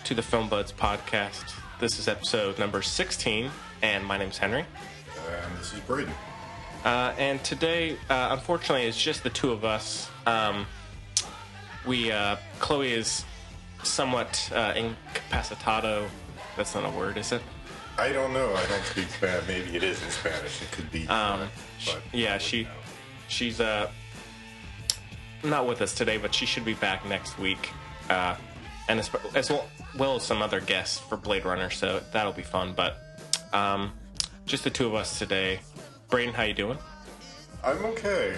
to the Film Buds podcast. This is episode number 16, and my name's Henry. And this is Braden. And today, unfortunately, it's just the two of us. Chloe is somewhat incapacitado. That's not a word, is it? I don't know. I don't speak Spanish. Maybe it is in Spanish. It could be. But yeah, she's not with us today, but she should be back next week. And as well as some other guests for Blade Runner, so that'll be fun. But just the two of us today. Braden, how you doing? I'm okay.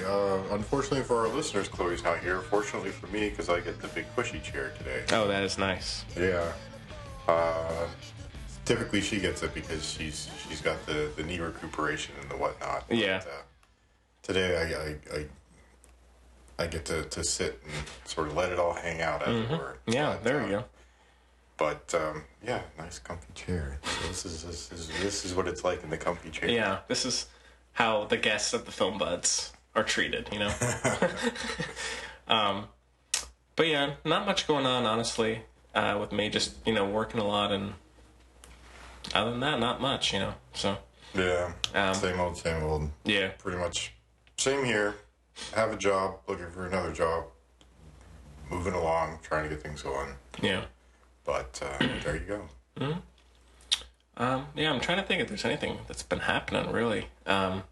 Unfortunately for our listeners, Chloe's not here. Fortunately for me, because I get the big pushy chair today. Oh, that is nice. Yeah. Typically she gets it because she's got the knee recuperation and the whatnot. Yeah. But, today I get to sit and sort of let it all hang out, as it were. Yeah, but, there you go. But yeah, nice comfy chair. So this is what it's like in the comfy chair. Yeah, this is how the guests of the Film Buds are treated, you know. But yeah, not much going on, honestly, with me. Just working a lot, and other than that, not much, So yeah, same old. Yeah, pretty much same here. Have a job, looking for another job, moving along, trying to get things going. Yeah. But there you go. Mm-hmm. Yeah, I'm trying to think if there's anything that's been happening, really. Nope.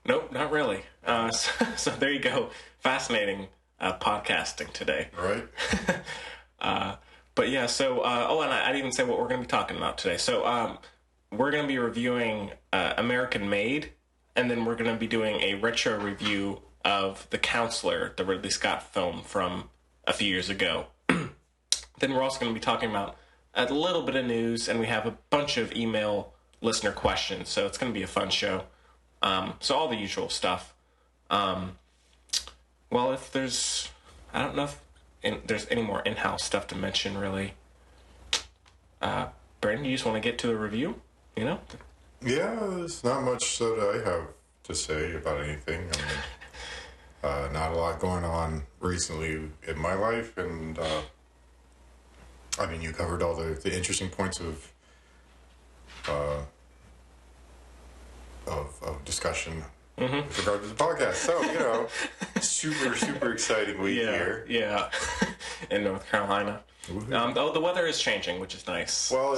Nope, not really. So there you go. Fascinating podcasting today. Right. But yeah, so, and I didn't even say what we're going to be talking about today. So, we're going to be reviewing American Made, and then we're going to be doing a retro review of The Counselor, the Ridley Scott film from a few years ago. Then we're also going to be talking about a little bit of news, and we have a bunch of email listener questions, so it's going to be a fun show. So all the usual stuff. Well, if there's... I don't know if there's any more in-house stuff to mention, really. Brandon, you just want to get to the review? Yeah, there's not much that I have to say about anything. I mean, not a lot going on recently in my life, and I mean, you covered all the interesting points of discussion with regard to the podcast. So, super exciting week here. Yeah, in North Carolina. The weather is changing, which is nice. Well,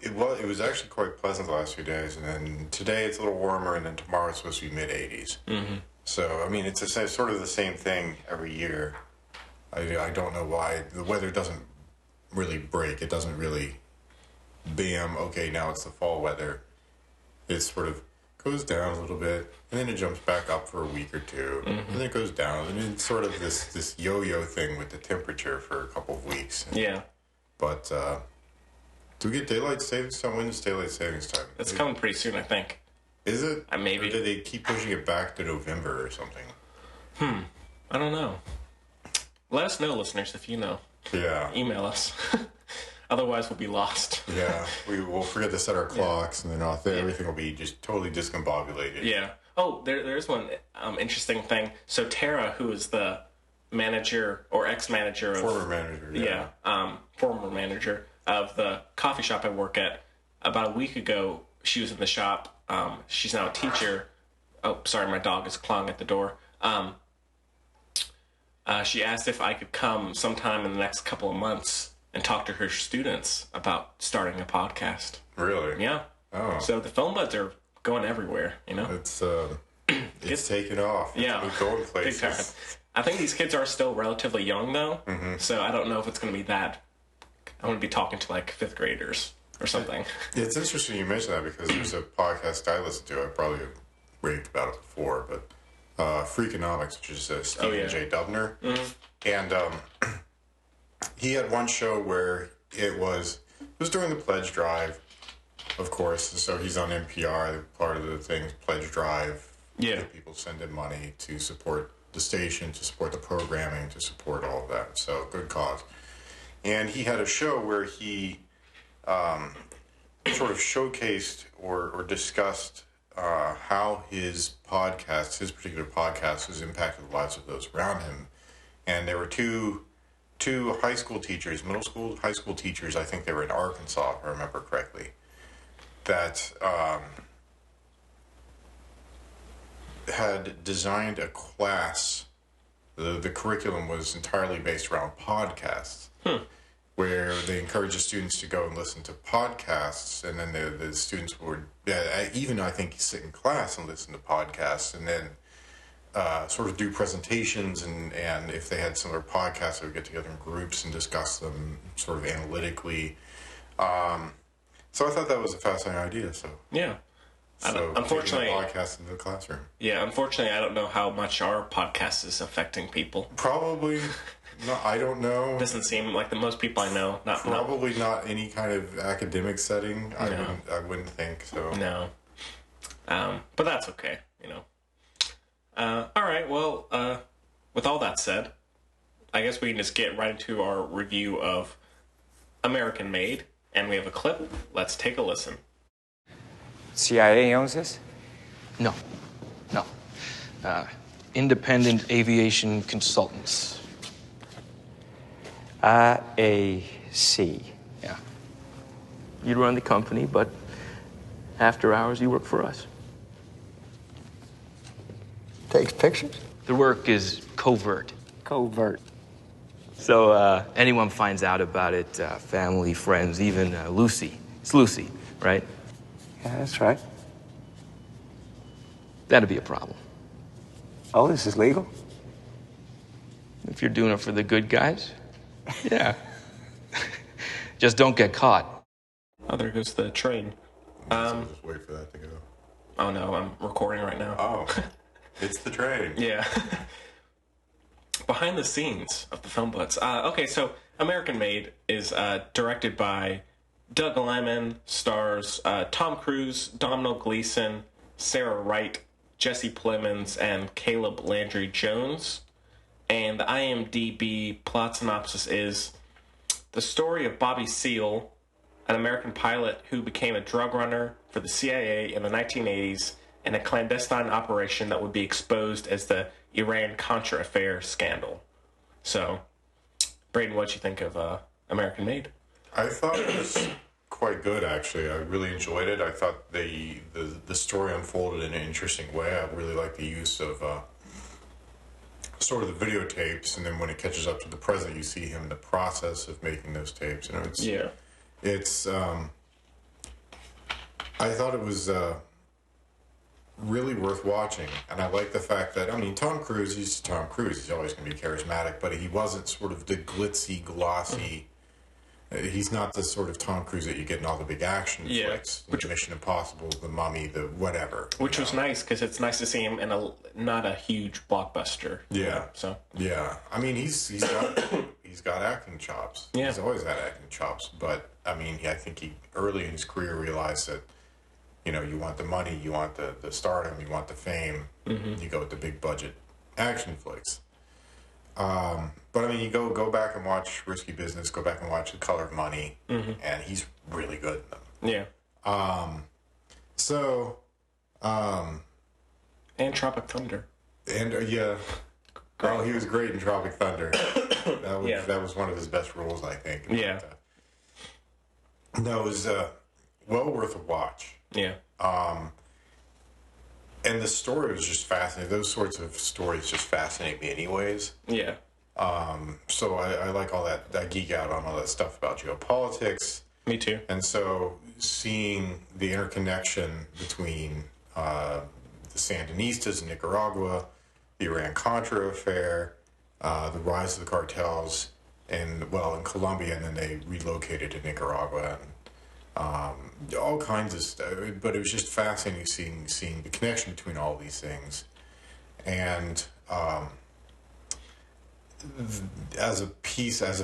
it was actually quite pleasant the last few days, and then today it's a little warmer, and then tomorrow it's supposed to be mid-80s. Mm-hmm. So, I mean, it's sort of the same thing every year. I don't know why. The weather doesn't really break. It doesn't really, bam, okay, now it's the fall weather. It sort of goes down a little bit, and then it jumps back up for a week or two, and then it goes down, and it's sort of this yo-yo thing with the temperature for a couple of weeks. Yeah. But, do we get daylight savings time? When is daylight savings time? It's coming pretty soon, I think. Is it? Maybe. Or do they keep pushing it back to November or something? I don't know. Let us know, listeners, if you know. Yeah. Email us. Otherwise, we'll be lost. Yeah. We will forget to set our clocks, and then everything will be just totally discombobulated. Yeah. Oh, there's one interesting thing. So Tara, who is the manager or ex-manager of... Former manager, yeah. Former manager of the coffee shop I work at, about a week ago, she was in the shop. She's now a teacher. Oh, sorry, my dog is clawing at the door. She asked if I could come sometime in the next couple of months and talk to her students about starting a podcast. Really? Yeah. Oh. So the Film Buds are going everywhere, It's taken off. Yeah. It's going places. Big time. I think these kids are still relatively young, though, so I don't know if it's going to be that. I want to be talking to, like, 5th graders or something. It's interesting you mention that, because there's a podcast I listen to. I probably raved about it before, but Freakonomics, which is Stephen J. Dubner. And he had one show where it was during the pledge drive, of course. So he's on NPR. Part of the thing is pledge drive. Yeah. People send in money to support the station, to support the programming, to support all of that. So good cause. And he had a show where he sort of showcased or discussed how his particular podcast, has impacted the lives of those around him. And there were two high school teachers, high school teachers, I think they were in Arkansas, if I remember correctly, that had designed a class. The curriculum was entirely based around podcasts, where they encouraged the students to go and listen to podcasts, and then the students would even, I think, sit in class and listen to podcasts, and then sort of do presentations, and if they had similar podcasts, they would get together in groups and discuss them sort of analytically. So I thought that was a fascinating idea. So yeah. Unfortunately, podcast into the classroom. Yeah, unfortunately, I don't know how much our podcast is affecting people. Probably, no, I don't know. Doesn't seem like the most people I know. Probably not any kind of academic setting. No. I wouldn't think so. No, but that's okay. All right. Well, with all that said, I guess we can just get right into our review of American Made, and we have a clip. Let's take a listen. CIA owns this? No. Independent aviation consultants. IAC. Yeah. You run the company, but after hours, you work for us. Takes pictures? The work is covert. Covert. So anyone finds out about it, family, friends, even Lucy. It's Lucy, right? Yeah, that's right. That'd be a problem. Oh, this is legal? If you're doing it for the good guys, yeah. Just don't get caught. Oh, there goes the train. So just wait for that to go. Oh no, I'm recording right now. Oh, it's the train. Yeah. Behind the scenes of the Film Blitz. Okay, so American Made is directed by Doug Lemon, stars Tom Cruise, Domhnall Gleeson, Sarah Wright, Jesse Plemons, and Caleb Landry Jones. And the IMDb plot synopsis is the story of Bobby Seale, an American pilot who became a drug runner for the CIA in the 1980s in a clandestine operation that would be exposed as the Iran-Contra affair scandal. So, Braden, what'd you think of American Made? I thought it was quite good, actually. I really enjoyed it. I thought the story unfolded in an interesting way. I really like the use of sort of the videotapes, and then when it catches up to the present, you see him in the process of making those tapes. It's I thought it was really worth watching, and I like the fact that, Tom Cruise, he's Tom Cruise. He's always going to be charismatic, but he wasn't sort of the glitzy, glossy. He's not the sort of Tom Cruise that you get in all the big action flicks, Mission Impossible, The Mummy, the whatever. Which was nice, because it's nice to see him in not a huge blockbuster. Yeah. So yeah, he's got acting chops. Yeah. He's always had acting chops, but I think he early in his career realized that you want the money, you want the stardom, you want the fame. Mm-hmm. You go with the big budget action flicks. But you go back and watch Risky Business, go back and watch The Color of Money, and he's really good in them. Yeah. And Tropic Thunder. And he was great in Tropic Thunder. That was one of his best roles, I think. Yeah. That was well worth a watch. Yeah. And the story was just fascinating. Those sorts of stories just fascinate me anyways. Yeah. So I like all that. I geek out on all that stuff about geopolitics. Me too. And so seeing the interconnection between the Sandinistas in Nicaragua, the Iran-Contra affair, the rise of the cartels, in Colombia, and then they relocated to Nicaragua, and all kinds of stuff. But it was just fascinating seeing the connection between all these things. And as a piece of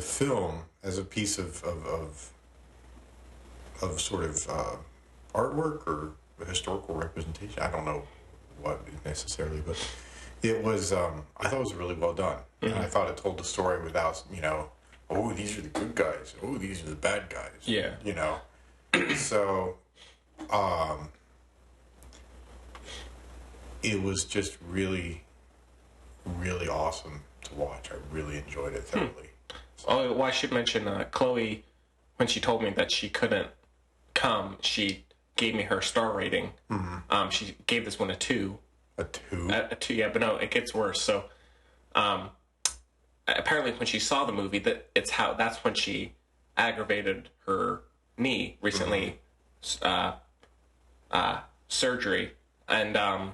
sort of artwork or historical representation, I don't know what necessarily, but it was, I thought it was really well done. Mm-hmm. And I thought it told the story without, oh, these are the good guys, oh, these are the bad guys. Yeah. So, it was just really, really awesome to watch. I really enjoyed it thoroughly. Oh, well, I should mention Chloe, when she told me that she couldn't come, she gave me her star rating. She gave this one a 2. A 2? A 2, yeah, but no, it gets worse. So, apparently, when she saw the movie, that's when she aggravated her knee recently, surgery, and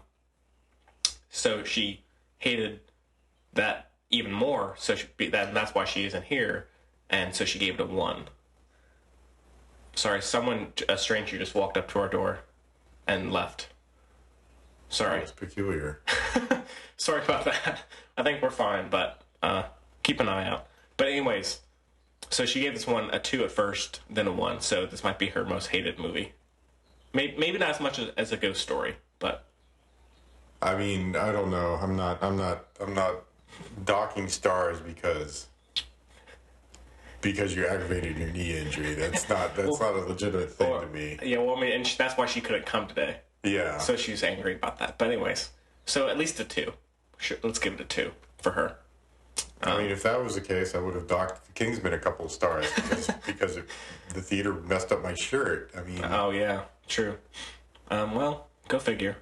so she hated that even more. So that's why she isn't here, and so she gave it a 1. Sorry, a stranger just walked up to our door and left. Sorry. It's peculiar. Sorry about that. I think we're fine, but keep an eye out. But anyways, so she gave this one a 2 at first, then a 1. So this might be her most hated movie. Maybe not as much as a Ghost Story, but I mean, I don't know. I'm not docking stars because you aggravated your knee injury. That's not a legitimate thing to me. Yeah, well, I mean, and that's why she couldn't come today. Yeah. So she's angry about that. But anyways, so at least a 2. Sure, let's give it a 2 for her. I mean, if that was the case, I would have docked Kingsman a couple of stars because the theater messed up my shirt. I mean, oh yeah, true. Well, go figure.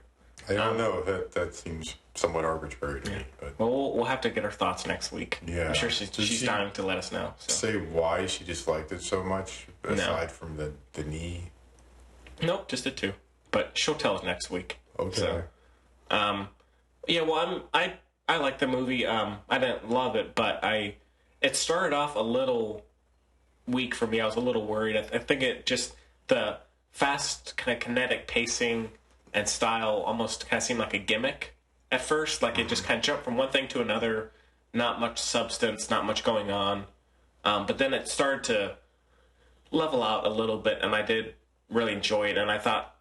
I don't know. That seems somewhat arbitrary to me. But Well, we'll have to get her thoughts next week. Yeah. I'm sure she's dying to let us know. So. say why she disliked it so much aside from the knee. Nope, just a 2. But she'll tell us next week. Okay. So, yeah. Well, I like the movie. I didn't love it, but it started off a little weak for me. I was a little worried. I think the fast kind of kinetic pacing and style almost kind of seemed like a gimmick at first. Like it just kind of jumped from one thing to another. Not much substance, not much going on. But then it started to level out a little bit, and I did really enjoy it. And I thought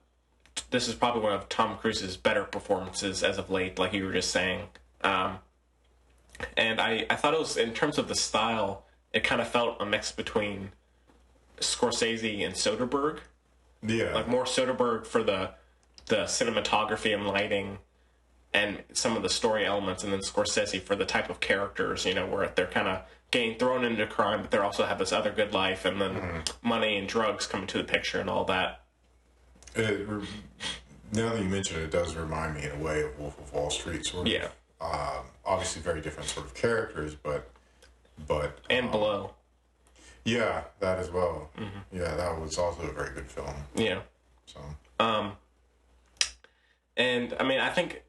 this is probably one of Tom Cruise's better performances as of late, like you were just saying. And I thought it was, in terms of the style, it kind of felt a mix between Scorsese and Soderbergh. Yeah. Like more Soderbergh for the cinematography and lighting and some of the story elements, and then Scorsese for the type of characters, where they're kind of getting thrown into crime, but they also have this other good life, and then money and drugs come into the picture and all that. Now that you mention it, it does remind me in a way of Wolf of Wall Street, sort of. Yeah. Obviously very different sort of characters, but And Blow. Yeah, that as well. Yeah, that was also a very good film. Yeah. So. And I mean, I think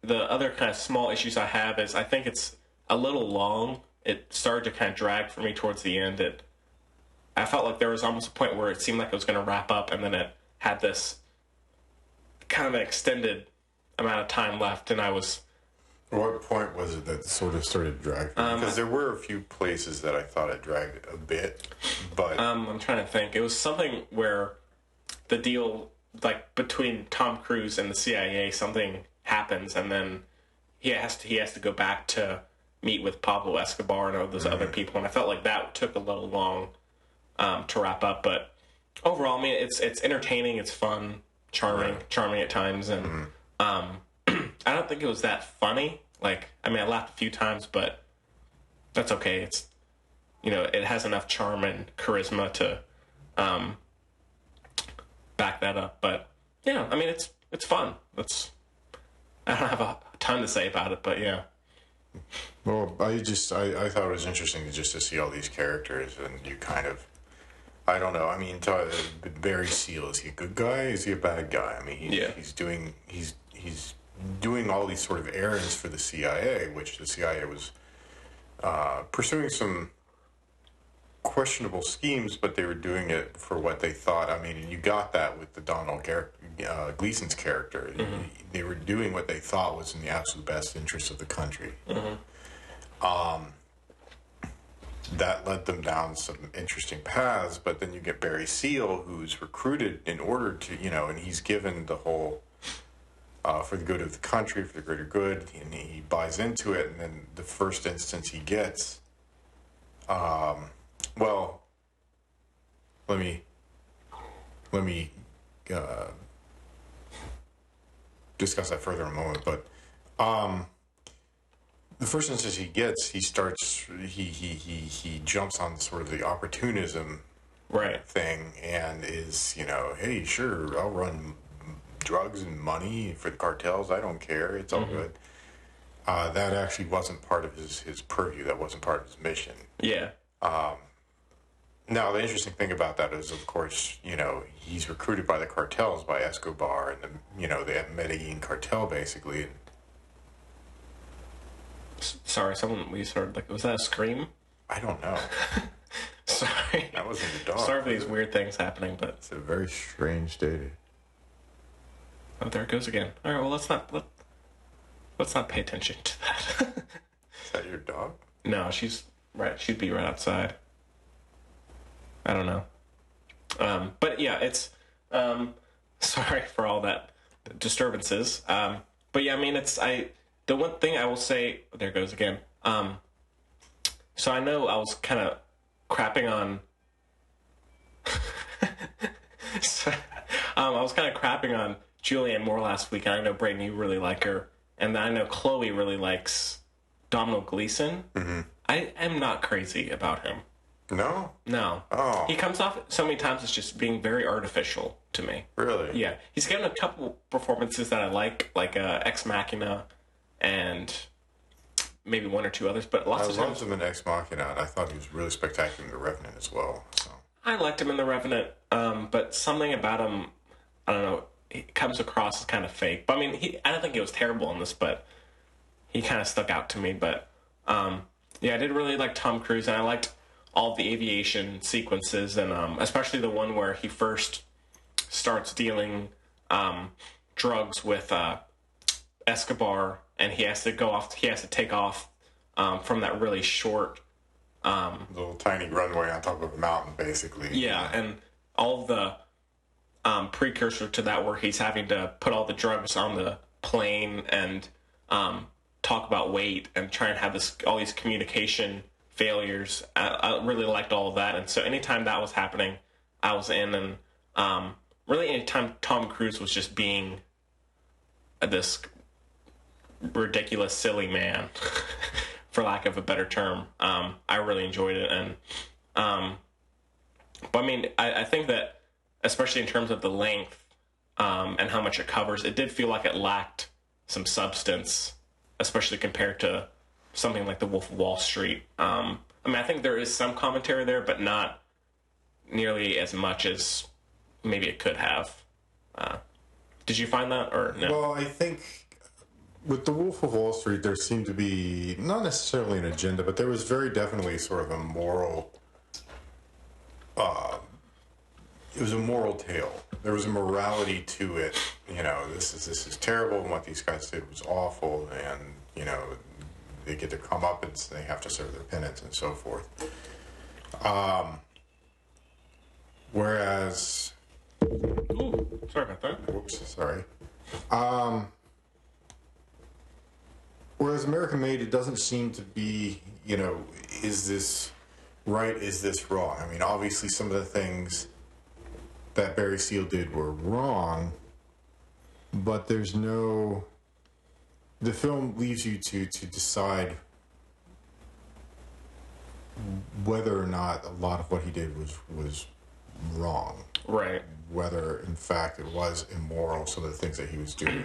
the other kind of small issues I have is I think it's a little long. It started to kind of drag for me towards the end. I felt like there was almost a point where it seemed like it was going to wrap up, and then it had this kind of an extended amount of time left, and I was... What point was it that sort of started dragging? Because there were a few places that I thought it dragged a bit, but... I'm trying to think. It was something where the deal, like, between Tom Cruise and the CIA, something happens, and then he has to go back to meet with Pablo Escobar and all those other people, and I felt like that took a little long to wrap up, but overall, I mean, it's entertaining, it's fun, charming at times, and I don't think it was that funny. Like, I mean, I laughed a few times, but that's okay. It's, it has enough charm and charisma to back that up. But yeah, I mean, it's fun. I don't have a ton to say about it, but yeah. Well, I thought it was interesting to see all these characters, and you kind of, I don't know. I mean, Barry Seal, is he a good guy? Is he a bad guy? I mean, he's doing all these sort of errands for the CIA, which the CIA was pursuing some questionable schemes, but they were doing it for what they thought. I mean, and you got that with the Donald Gleason's character. They were doing what they thought was in the absolute best interest of the country. That led them down some interesting paths, but then you get Barry Seal, who's recruited in order to, and he's given the whole, for the good of the country, for the greater good, and he buys into it, and then the first instance he gets, well, let me discuss that further in a moment. But the first instance he gets, he jumps on sort of the opportunism thing and is, hey, sure, I'll run drugs and money for the cartels. I don't care. It's all good. That actually wasn't part of his purview. That wasn't part of his mission. Yeah. Now, the interesting thing about that is, of course, he's recruited by the cartels, by Escobar and the Medellin cartel, basically. Sorry, we started was that a scream? I don't know. Sorry. That wasn't the dog. Sorry for these weird things happening, but it's a very strange day. Oh, there it goes again. All right, well, let's not pay attention to that. Is that your dog? No, she's right. She'd be right outside. I don't know. But yeah, it's sorry for all that disturbances. But yeah, I mean, the one thing I will say, there it goes again. So I know I was kind of crapping on. I was kind of crapping on Julianne Moore last week, and I know Braden, you really like her, and I know Chloe really likes Domhnall Gleeson. Mm-hmm. I am not crazy about him. No? No. Oh. He comes off so many times as just being very artificial to me. Really? Yeah. He's given a couple performances that I like Ex Machina and maybe one or two others, but lots of times... I loved him in Ex Machina, and I thought he was really spectacular in The Revenant as well. So. I liked him in The Revenant, but something about him, I don't know, he comes across as kind of fake. But I mean, I don't think he was terrible in this, but he kind of stuck out to me. But yeah, I did really like Tom Cruise, and I liked all of the aviation sequences, and especially the one where he first starts dealing drugs with Escobar, and he has to take off from that really short little tiny runway on top of a mountain, basically. Yeah, and all of the precursor to that, where he's having to put all the drugs on the plane and talk about weight and try and have all these communication failures. I really liked all of that, and so anytime that was happening, I was in. And really, anytime Tom Cruise was just being this ridiculous, silly man, for lack of a better term, I really enjoyed it. And but I mean, I think that, especially in terms of the length and how much it covers, it did feel like it lacked some substance, especially compared to something like The Wolf of Wall Street. I mean, I think there is some commentary there, but not nearly as much as maybe it could have. Did you find that, or no? Well, I think with The Wolf of Wall Street, there seemed to be not necessarily an agenda, but there was very definitely sort of a moral... it was a moral tale. There was a morality to it. This is terrible, and what these guys did was awful, and they get their comeuppance, they have to serve their penance, and so forth. Whereas, Ooh, sorry about that. whoops, sorry. Whereas American Made, it doesn't seem to be, is this right? Is this wrong? I mean, obviously, some of the things that Barry Seal did were wrong, but there's no... The film leaves you to decide whether or not a lot of what he did was wrong. Right. Whether, in fact, it was immoral, some of the things that he was doing,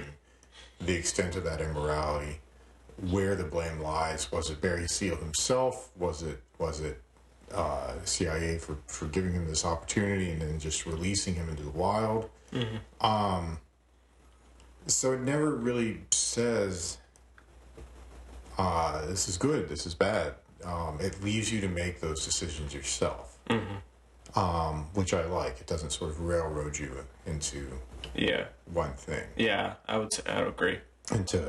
the extent of that immorality, where the blame lies. Was it Barry Seal himself? Was it CIA for giving him this opportunity and then just releasing him into the wild? Mm-hmm. So it never really says, this is good, this is bad. It leaves you to make those decisions yourself, which I like. It doesn't sort of railroad you into one thing. Yeah, I would agree. Into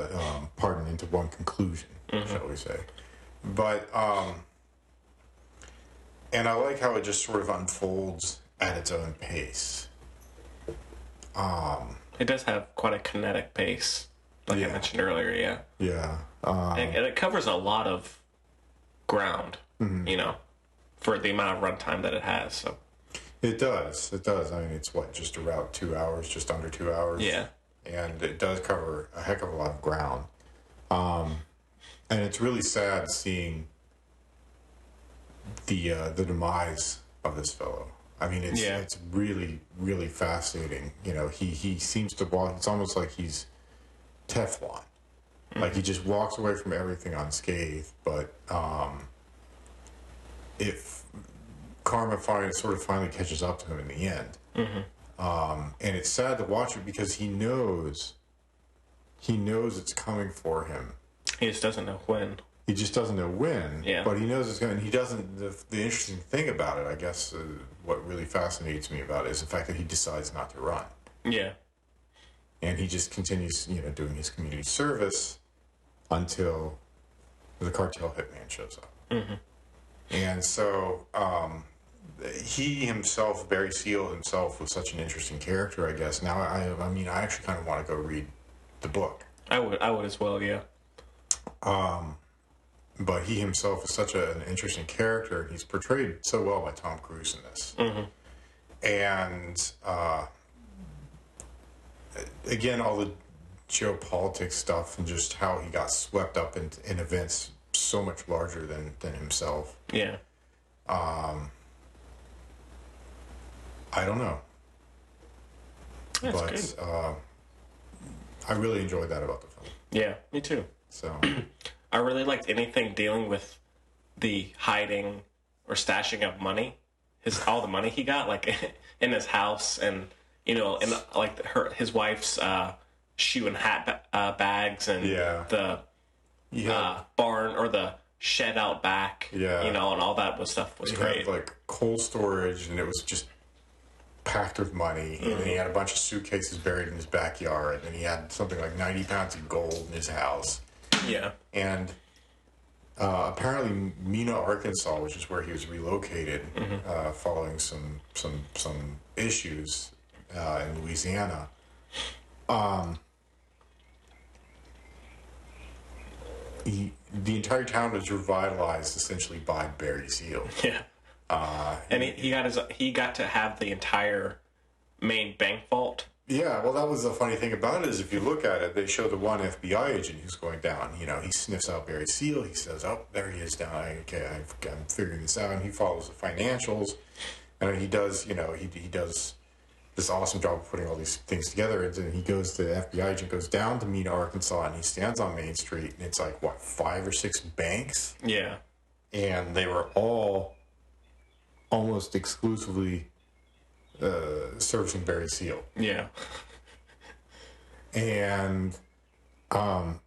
one conclusion, shall we say. But, and I like how it just sort of unfolds at its own pace. It does have quite a kinetic pace, like I mentioned earlier, yeah. Yeah. And it covers a lot of ground, for the amount of runtime that it has. So It does. I mean, it's just about 2 hours, just under 2 hours. Yeah. and it does cover a heck of a lot of ground. And it's really sad seeing the demise of this fellow. I mean, it's really, really fascinating. You know, he seems to walk. It's almost like he's Teflon. Like he just walks away from everything unscathed. But if karma finally catches up to him in the end, and it's sad to watch it because he knows it's coming for him. He just doesn't know when. He just doesn't know when. Yeah. But he knows it's going. And he doesn't. The interesting thing about it, I guess, what really fascinates me about it is the fact that he decides not to run. Yeah. And he just continues, doing his community service until the cartel hitman shows up. And so he himself, Barry Seal himself, was such an interesting character, I guess. Now, I mean, I actually kind of want to go read the book. I would as well, yeah. But he himself is such an interesting character. He's portrayed so well by Tom Cruise in this. And again, all the geopolitics stuff and just how he got swept up in events so much larger than himself. Yeah. I don't know. That's but good. I really enjoyed that about the film. Yeah, me too. So I really liked anything dealing with the hiding or stashing of money. All the money he got, like in his house, and and like his wife's shoe and hat bags, and the barn or the shed out back. Yeah, and all that stuff was great. He had like cold storage, and it was just packed with money. And then he had a bunch of suitcases buried in his backyard, and he had something like 90 pounds of gold in his house. Yeah, and apparently Mena, Arkansas, which is where he was relocated following some issues in Louisiana. The entire town was revitalized essentially by Barry Seal. Yeah, and he got to have the entire main bank vault. Yeah, well, that was the funny thing about it is if you look at it, they show the one FBI agent who's going down. He sniffs out Barry Seal. He says, "Oh, there he is down. I'm figuring this out." And he follows the financials, and he does, he does this awesome job of putting all these things together. And then the FBI agent goes down to Mena, Arkansas, and he stands on Main Street, and it's like, what, 5 or 6 banks? Yeah. And they were all almost exclusively servicing Barry Seal. Yeah. And, and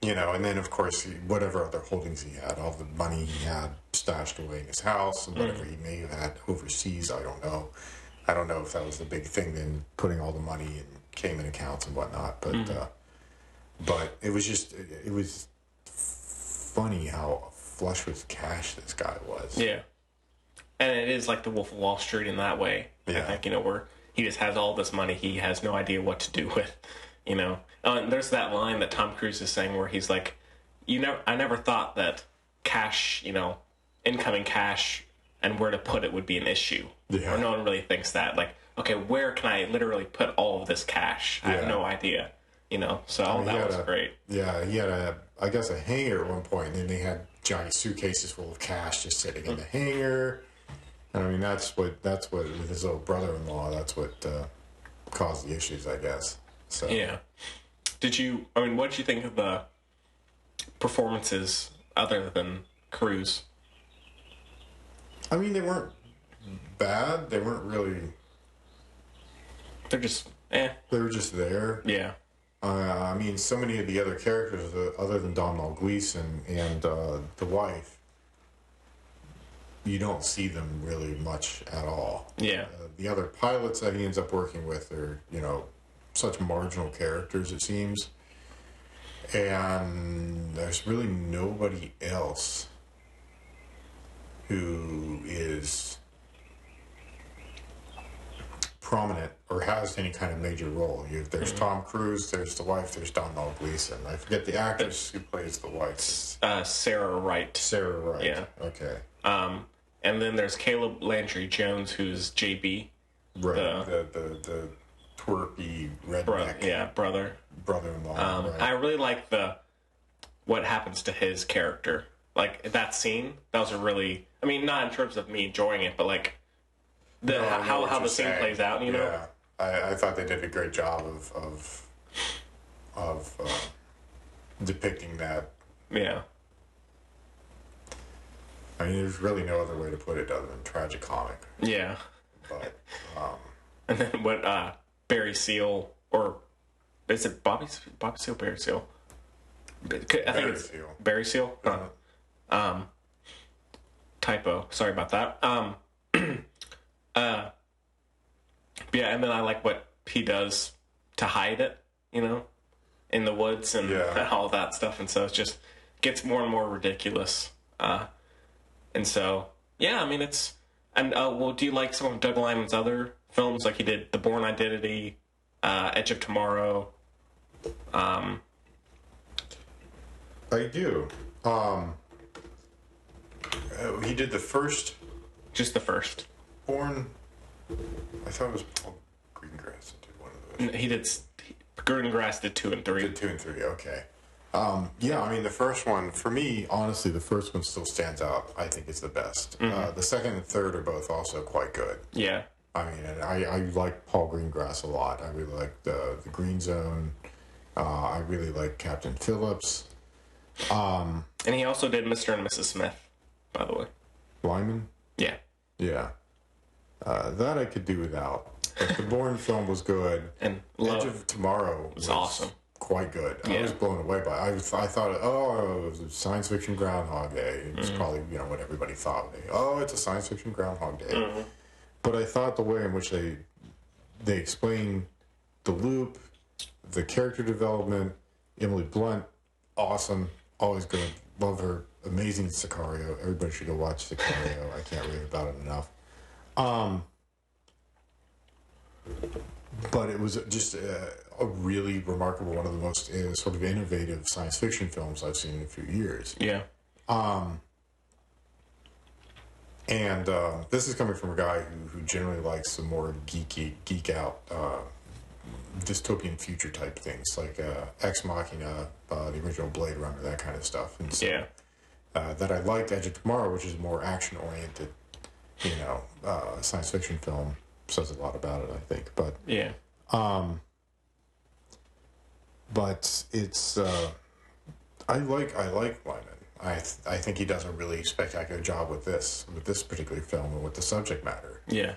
then, of course, whatever other holdings he had, all the money he had stashed away in his house, and whatever he may have had overseas, I don't know. I don't know if that was the big thing then, putting all the money in Cayman accounts and whatnot. But it was funny how flush with cash this guy was. Yeah. And it is like the Wolf of Wall Street in that way. Yeah. I think, where he just has all this money he has no idea what to do with, and there's that line that Tom Cruise is saying where he's like, I never thought that cash, incoming cash and where to put it would be an issue. Yeah. Or no one really thinks that. Like, okay, where can I literally put all of this cash? I have no idea. So that was great. Yeah, he had I guess a hangar at one point, and then they had giant suitcases full of cash just sitting in the hangar. And I mean, that's what with his old brother-in-law, that's what caused the issues, I guess. So yeah. What did you think of the performances other than Cruise? I mean, they weren't bad. They weren't really. They're just They were just there. Yeah. I mean, so many of the other characters, other than Domhnall Gleeson and the wife, you don't see them really much at all. Yeah. The other pilots that he ends up working with are, such marginal characters, it seems. And there's really nobody else who is prominent or has any kind of major role. There's Tom Cruise, there's the wife, there's Domhnall Gleeson. I forget the actress who plays the wife. Sarah Wright. Sarah Wright. Yeah. Okay. And then there's Caleb Landry Jones, who's JB. Right. The twerpy redneck brother-in-law. Right. I really like what happens to his character. Like that scene, that was a really. I mean, not in terms of me enjoying it, but like how the scene plays out. You know. I thought they did a great job of depicting that. Yeah. I mean, there's really no other way to put it other than tragicomic. Yeah. But and then what Barry Seal, or is it Bobby Seal, Barry Seal? I think it's Seal. Barry Seal. Typo. Sorry about that. Yeah, and then I like what he does to hide it, you know, in the woods and all that stuff, and so it just gets more and more ridiculous. And so, yeah, I mean, it's... And, well, do you like some of Doug Liman's other films? Like he did The Bourne Identity, Edge of Tomorrow. I do. He did the first... Just the first. Bourne... I thought it was Paul Greengrass that did one of those. He did... Greengrass did 2 and 3. Did 2 and 3, okay. Yeah, I mean, the first one, for me, honestly, the first one still stands out. I think it's the best. The second and third are both also quite good. Yeah. I mean, and I like Paul Greengrass a lot. I really like the Green Zone. I really like Captain Phillips. And he also did Mr. and Mrs. Smith, by the way. Lyman? Yeah. Yeah. That I could do without. But the Bourne film was good. And Edge of Tomorrow was awesome. Quite good. Yeah. I was blown away by it. I thought, it was a science fiction Groundhog Day. It was probably, what everybody thought. It's a science fiction Groundhog Day. Mm-hmm. But I thought the way in which they explain the loop, the character development, Emily Blunt, awesome. Always going to love her. Amazing Sicario. Everybody should go watch Sicario. I can't rave about it enough. But it was just a really remarkable, one of the most sort of innovative science fiction films I've seen in a few years. Yeah. And this is coming from a guy who generally likes some more geek out dystopian future type things, like Ex Machina, the original Blade Runner, that kind of stuff. And so, that I liked Edge of Tomorrow, which is a more action oriented, science fiction film. Says a lot about it, I think. But yeah. But it's I like Lyman. I think he does a really spectacular job with this particular film and with the subject matter. Yeah.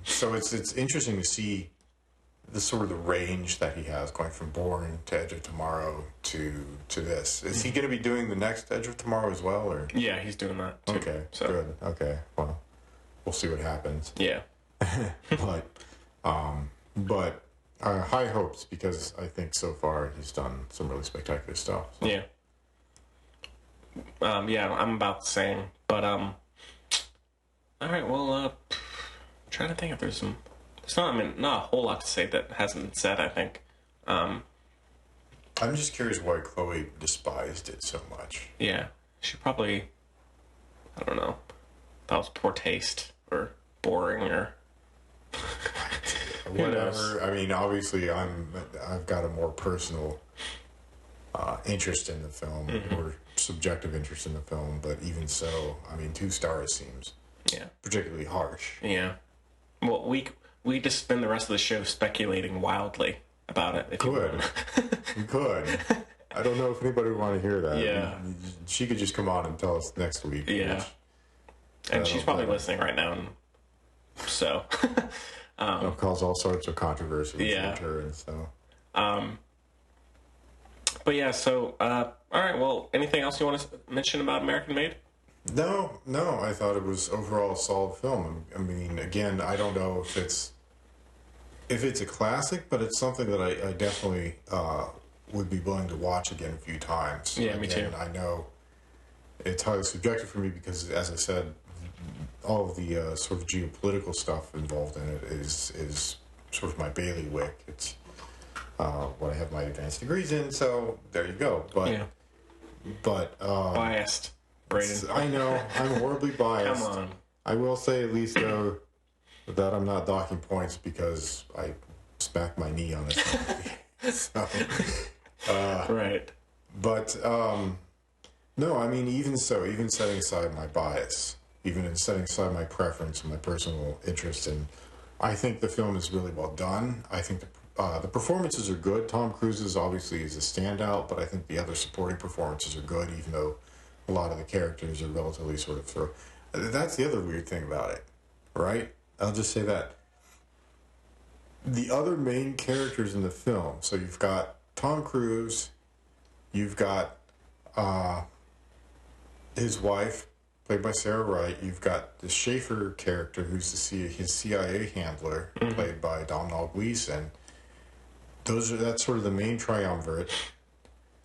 So it's interesting to see the sort of the range that he has going from Bourne to Edge of Tomorrow to this. Is he going to be doing the next Edge of Tomorrow as well, or? Yeah, he's doing that too. Okay, so. Good. Okay, well, we'll see what happens. Yeah. but high hopes, because I think so far he's done some really spectacular stuff. So. Yeah. Yeah, I'm about the same. But all right. Well, I'm trying to think if there's some. There's not a whole lot to say that hasn't been said, I think. I'm just curious why Chloe despised it so much. Yeah, she probably. I don't know. That was poor taste or boring or. Whatever. I mean, obviously, I've got a more personal interest in the film, or subjective interest in the film. But even so, I mean, 2 stars seems particularly harsh. Yeah. Well, we just spend the rest of the show speculating wildly about it. If you could. I don't know if anybody would want to hear that. Yeah. She could just come on and tell us next week. Yeah. And she's probably listening right now. And so. It'll cause all sorts of controversy with her and so. But yeah, so, all right, well, anything else you want to mention about American Made? No, I thought it was overall a solid film. I mean, again, I don't know if it's a classic, but it's something that I definitely would be willing to watch again a few times. Yeah, me too. I know it's highly subjective for me because, as I said, all of the sort of geopolitical stuff involved in it is sort of my bailiwick. It's what I have my advanced degrees in, so there you go. But biased, Braden. I know I'm horribly biased. Come on. I will say at least though that I'm not docking points because I smack my knee on it. So, Right. but no, I mean, even so, even setting aside my bias, even in setting aside my preference and my personal interest in, I think the film is really well done. I think the performances are good. Tom Cruise's obviously is a standout, but I think the other supporting performances are good, even though a lot of the characters are relatively sort of That's the other weird thing about it, right? I'll just say that. The other main characters in the film, so you've got Tom Cruise, you've got his wife, played by Sarah Wright. You've got the Schaefer character, who's his CIA handler, played by Domhnall Gleeson. That's sort of the main triumvirate.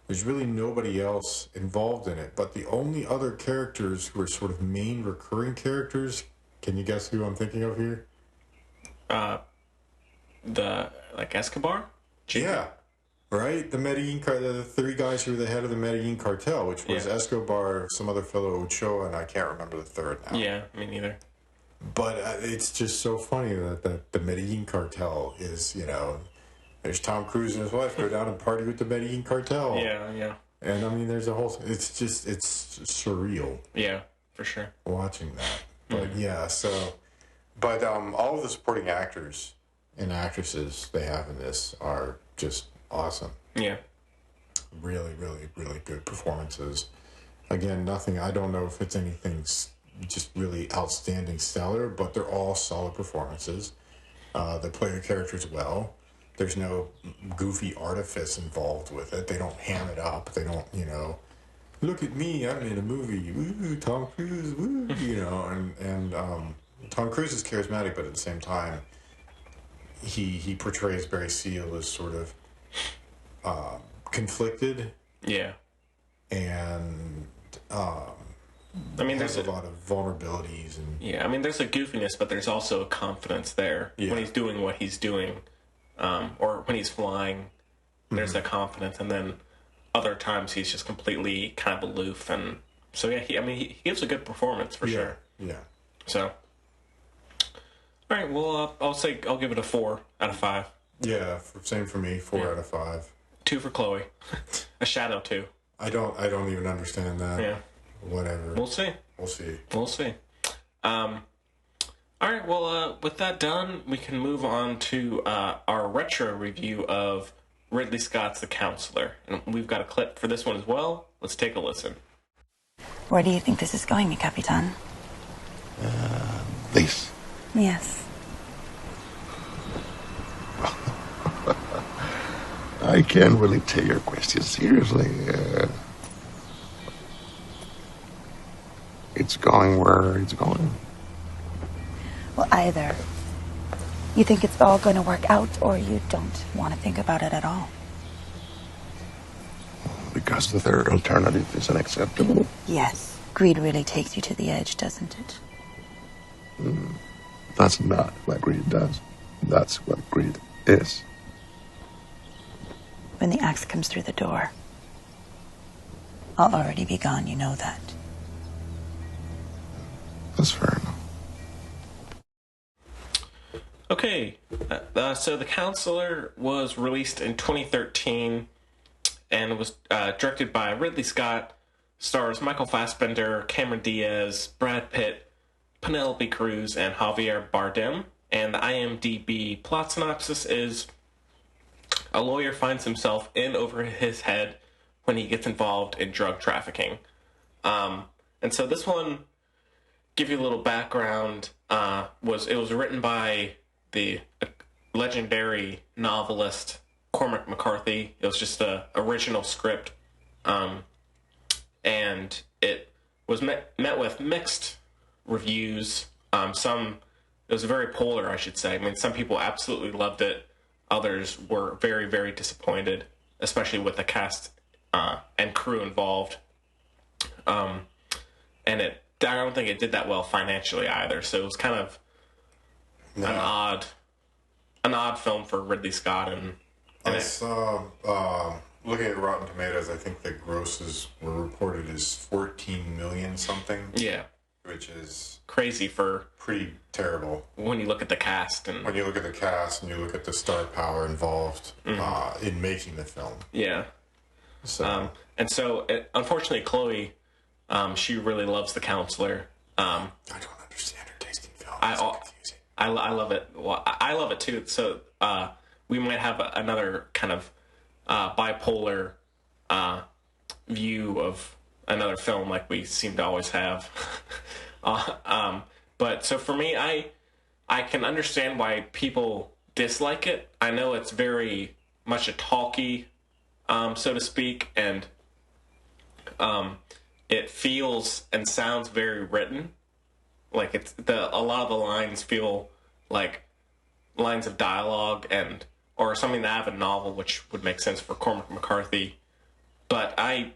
There's really nobody else involved in it, but the only other characters who are sort of main recurring characters, can you guess who I'm thinking of here? Escobar? Yeah. Right? The three guys who were the head of the Medellin cartel, which was Escobar, some other fellow Ochoa, and I can't remember the third now. Yeah, me neither. But it's just so funny that the Medellin cartel is, there's Tom Cruise and his wife go down and party with the Medellin cartel. Yeah. And I mean, it's surreal. Yeah, for sure. Watching that. But but all of the supporting actors and actresses they have in this are just awesome. Yeah. Really, really, really good performances. Again, I don't know if it's anything just really outstanding stellar, but they're all solid performances. They play the characters well. There's no goofy artifice involved with it. They don't ham it up. They don't, look at me, I'm in a movie. Woo, Tom Cruise, woo, and Tom Cruise is charismatic, but at the same time, he portrays Barry Seal as sort of conflicted. Yeah. And there's a lot of vulnerabilities and there's a goofiness, but there's also a confidence there when he's doing what he's doing, or when he's flying. There's that confidence, and then other times he's just completely kind of aloof, and so he gives a good performance for sure. Yeah. So, all right, well, I'll give it a 4 out of 5. Yeah, same for me. 4 out of 5. 2 for Chloe. A shadow 2. I don't even understand that. Yeah. Whatever. We'll see. All right, well, with that done, we can move on to our retro review of Ridley Scott's The Counselor. And we've got a clip for this one as well. Let's take a listen. Where do you think this is going, mi Capitan? This. Yes. I can't really take your question seriously. It's going where it's going. Well, either you think it's all going to work out, or you don't want to think about it at all. Because the third alternative is unacceptable. Yes. Greed really takes you to the edge, doesn't it? That's not what greed does. That's what greed is. When the axe comes through the door, I'll already be gone, you know that. That's fair enough. Okay, so The Counselor was released in 2013 and was directed by Ridley Scott, stars Michael Fassbender, Cameron Diaz, Brad Pitt, Penelope Cruz, and Javier Bardem. And the IMDb plot synopsis is: a lawyer finds himself in over his head when he gets involved in drug trafficking. And so this one, give you a little background, was written by the legendary novelist Cormac McCarthy. It was just the original script, and it was met with mixed reviews. It was very polar, I should say. I mean, some people absolutely loved it. Others were very, very disappointed, especially with the cast and crew involved. And I don't think it did that well financially either. So it was kind of an odd film for Ridley Scott. And I saw, looking at Rotten Tomatoes, I think the grosses were reported as 14 million something. Yeah. which is crazy for pretty terrible when you look at the cast and when you look at the cast and you look at the star power involved in making the film. Yeah. So Unfortunately, Chloe, she really loves The Counselor. I don't understand her taste in film. It's confusing. I love it. Well, I love it too. So we might have another kind of bipolar view of another film, like we seem to always have. But so for me, I can understand why people dislike it. I know it's very much a talky, so to speak, and it feels and sounds very written. Like a lot of the lines feel like lines of dialogue or something that out of a novel, which would make sense for Cormac McCarthy. But I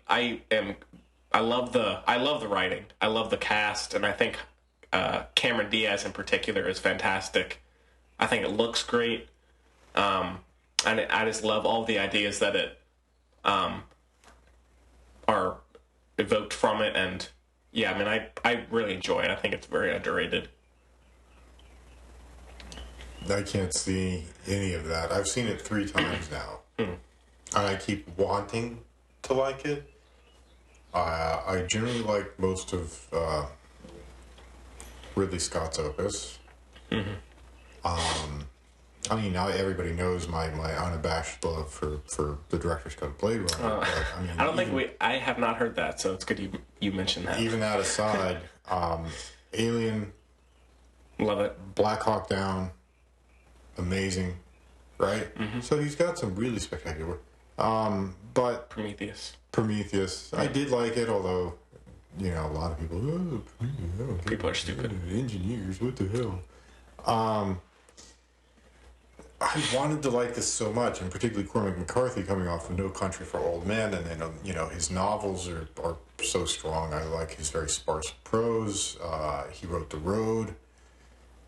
love the writing. I love the cast, and I think Cameron Diaz in particular is fantastic. I think it looks great, and I just love all the ideas that it are evoked from it. And yeah, I mean, I really enjoy it. I think it's very underrated. I can't see any of that. I've seen it 3 times now, and I keep wanting to like it. I generally like most of Ridley Scott's opus. I mean, now everybody knows my unabashed love for the director's cut of Blade Runner. But, I mean, I don't think I have not heard that, so it's good you mentioned that. Even that aside, Alien, Love it. Black Hawk Down, amazing, right? So he's got some really spectacular work. But Prometheus, I did like it, although, you know, a lot of people, people are stupid. Engineers, what the hell? I wanted to like this so much, and particularly Cormac McCarthy coming off of No Country for Old Men, and then, you know, his novels are so strong. I like his very sparse prose. He wrote The Road.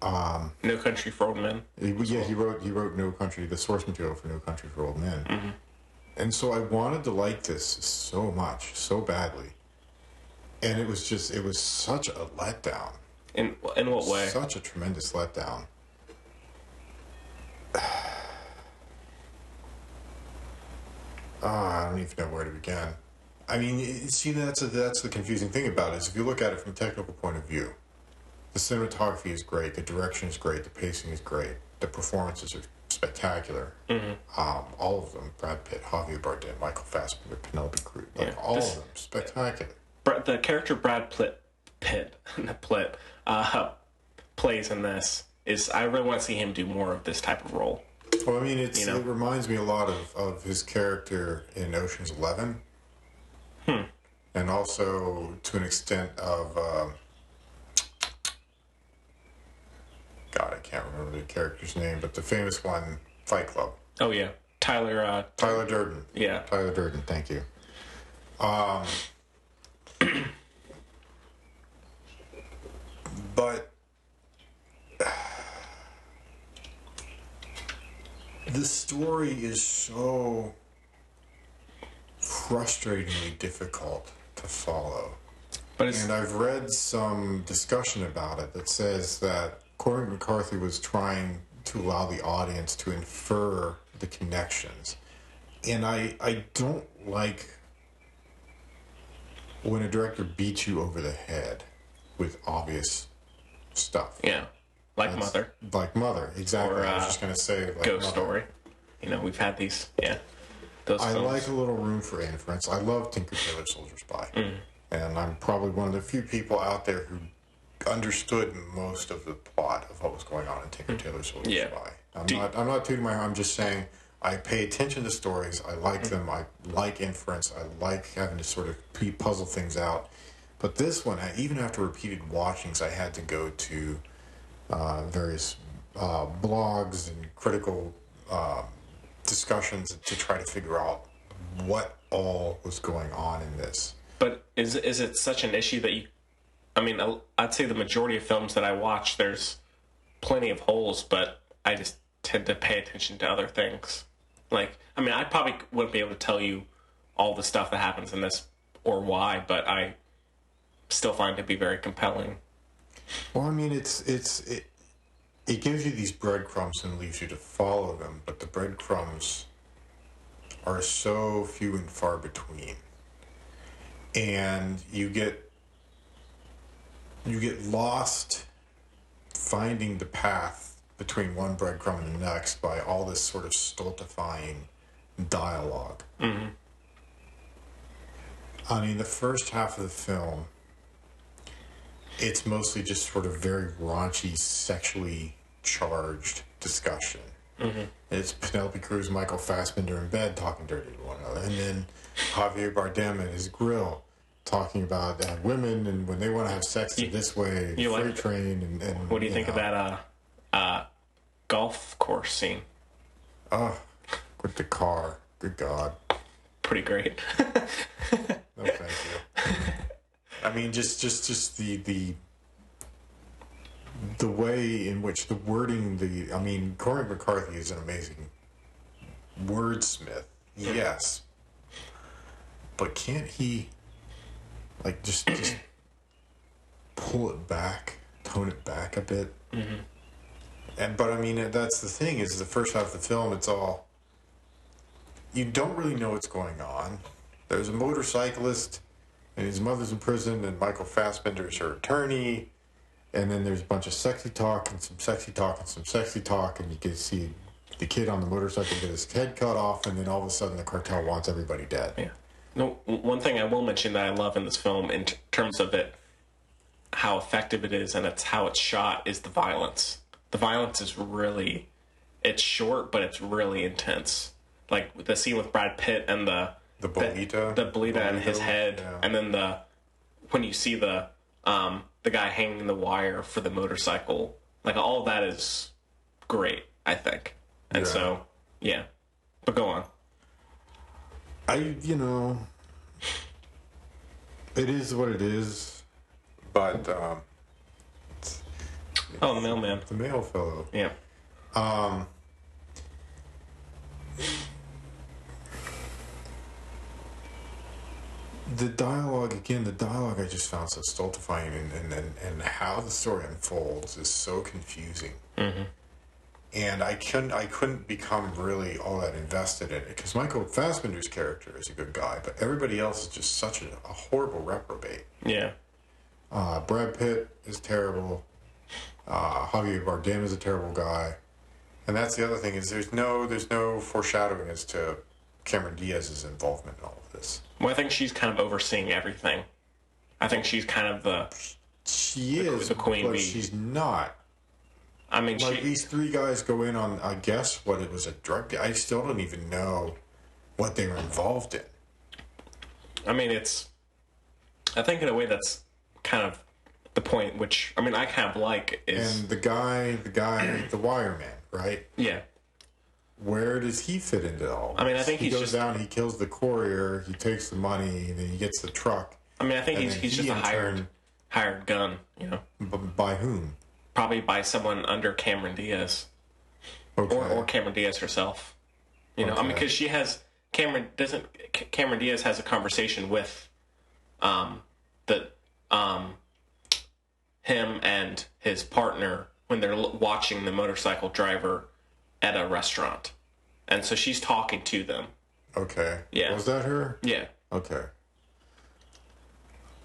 No Country for Old Men. He wrote No Country, the source material for No Country for Old Men. And so I wanted to like this so much, so badly. And it was such a letdown. In what way? Such a tremendous letdown. I don't even know where to begin. I mean, see, that's the confusing thing about it, is if you look at it from a technical point of view, the cinematography is great, the direction is great, the pacing is great, the performances are spectacular. All of them, Brad Pitt, Javier Bardem, Michael Fassbender, Penelope Cruz, all of them, spectacular. The character Brad Pitt plays in this I really want to see him do more of this type of role. Well, I mean, it reminds me a lot of his character in Ocean's 11. And also, to an extent, of... God, I can't remember the character's name, but the famous one, Fight Club. Oh, yeah. Tyler Durden. Yeah. Tyler Durden, thank you. But... the story is so frustratingly difficult to follow. And I've read some discussion about it that says that Cormac McCarthy was trying to allow the audience to infer the connections. And I don't like when a director beats you over the head with obvious stuff. Yeah. Mother. Like Mother, exactly. Or, I was just going to say, like Ghost Mother. Story. You know, we've had these, those I films. like a little room for inference. I love Tinker Tailor Soldier Spy. And I'm probably one of the few people out there who understood most of the plot of what was going on in Tinker Tailor Soldier Spy. I'm not tooting my horn. I'm just saying I pay attention to stories. I like them. I like inference. I like having to sort of puzzle things out. But this one, even after repeated watchings, I had to go to various blogs and critical discussions to try to figure out what all was going on in this. But is it such an issue that I'd say the majority of films that I watch, there's plenty of holes, but I just tend to pay attention to other things. I probably wouldn't be able to tell you all the stuff that happens in this or why, but I still find it to be very compelling. Well, I mean, it gives you these breadcrumbs and leaves you to follow them, but the breadcrumbs are so few and far between, and you get lost finding the path between one breadcrumb and the next by all this sort of stultifying dialogue. Mm-hmm. I mean, the first half of the film, it's mostly just sort of very raunchy, sexually charged discussion. Mm-hmm. It's Penelope Cruz and Michael Fassbender in bed talking dirty to one another. And then Javier Bardem at his grill talking about women and when they want to have sex in this way, the freight train. And what do you think of that golf course scene? Oh, with the car. Good God. Pretty great. No, thank you. I mean, just the way in which the wording, I mean, Cormac McCarthy is an amazing wordsmith, yes. But can't he, like, just pull it back, tone it back a bit? Mm-hmm. But, I mean, that's the thing, is the first half of the film, it's all, you don't really know what's going on. There's a motorcyclist, and his mother's in prison, and Michael Fassbender is her attorney, and then there's a bunch of sexy talk, and some sexy talk, and some sexy talk, and you can see the kid on the motorcycle get his head cut off, and then all of a sudden the cartel wants everybody dead. Yeah. No, one thing I will mention that I love in this film, in terms of it, how effective it is, and it's how it's shot, is the violence. The violence is really, it's short, but it's really intense. Like the scene with Brad Pitt and the bolita in his head, yeah. And then when you see the guy hanging the wire for the motorcycle, like all of that is great, I think. And so, yeah. But go on. It is what it is, but the mailman, the mail fellow, yeah. The dialogue I just found so stultifying, and how the story unfolds is so confusing. Mm-hmm. And I couldn't become really all that invested in it, because Michael Fassbender's character is a good guy, but everybody else is just such a horrible reprobate. Yeah. Brad Pitt is terrible. Javier Bardem is a terrible guy. And that's the other thing, is there's no foreshadowing as to Cameron Diaz's involvement in all of this. Well, I think she's kind of overseeing everything. I think she's kind of the queen bee. She's not. I mean, these three guys go in on, I guess, what it was, a drug. I still don't even know what they were involved in. I mean, I think in a way that's kind of the point, which, I mean, I kind of like is... And the guy, the wireman, right? Yeah. Where does he fit into all this? I mean, I think he goes down, he kills the courier, he takes the money, and then he gets the truck. I mean, I think he's just a hired gun, you know. By whom? Probably by someone under Cameron Diaz. Okay. Or Cameron Diaz herself. You know, I mean, because Cameron Diaz has a conversation with him and his partner when they're watching the motorcycle driver at a restaurant. And so she's talking to them. Okay. Yeah. Was that her? Yeah. Okay.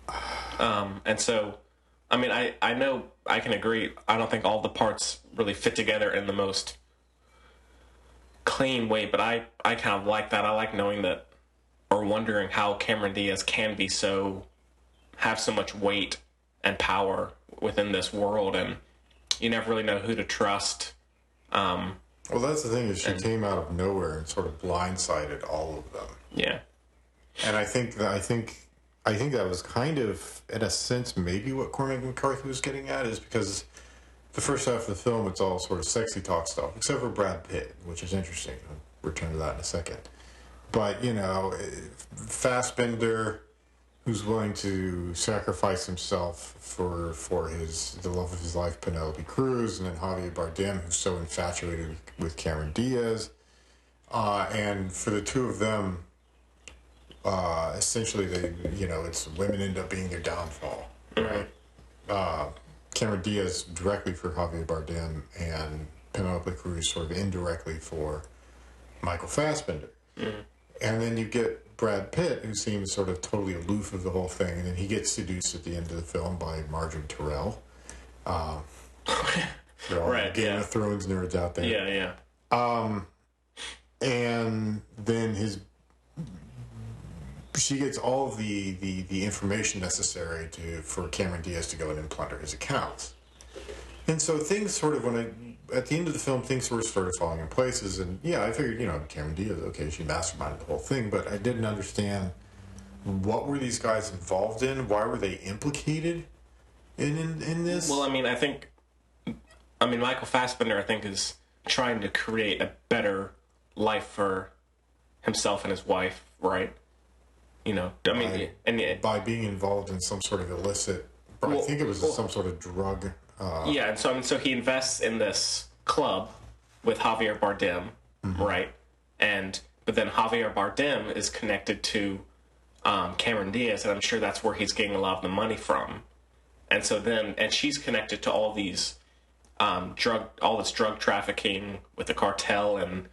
And so, I mean, I know I can agree. I don't think all the parts really fit together in the most clean way, but I kind of like that. I like knowing that, or wondering how Cameron Diaz can be have so much weight and power within this world, and you never really know who to trust. Well, that's the thing, is she came out of nowhere and sort of blindsided all of them. Yeah. And I think that was kind of, in a sense, maybe what Cormac McCarthy was getting at, is because the first half of the film, it's all sort of sexy talk stuff, except for Brad Pitt, which is interesting. I'll return to that in a second. But, you know, Fassbender, who's willing to sacrifice himself for the love of his life, Penelope Cruz, and then Javier Bardem, who's so infatuated with Cameron Diaz. And for the two of them, essentially, it's women end up being their downfall, right? Cameron Diaz directly for Javier Bardem and Penelope Cruz sort of indirectly for Michael Fassbender. And then you get Brad Pitt, who seems sort of totally aloof of the whole thing, and then he gets seduced at the end of the film by Marjorie Terrell. They're all Right, Game yeah. of Thrones nerds out there. Yeah, yeah. And then she gets all of the information necessary for Cameron Diaz to go in and plunder his accounts. And so things sort of, at the end of the film, things sort of started falling in places. And yeah, I figured, Cameron Diaz, okay, she masterminded the whole thing, but I didn't understand what were these guys involved in? Why were they implicated in this? Well, I think Michael Fassbender, I think, is trying to create a better life for himself and his wife, right? By being involved in some sort of illicit, I think it was some sort of drug. Yeah, and so he invests in this club with Javier Bardem, right? But then Javier Bardem is connected to Cameron Diaz, and I'm sure that's where he's getting a lot of the money from. And so and she's connected to all these all this drug trafficking with the cartel and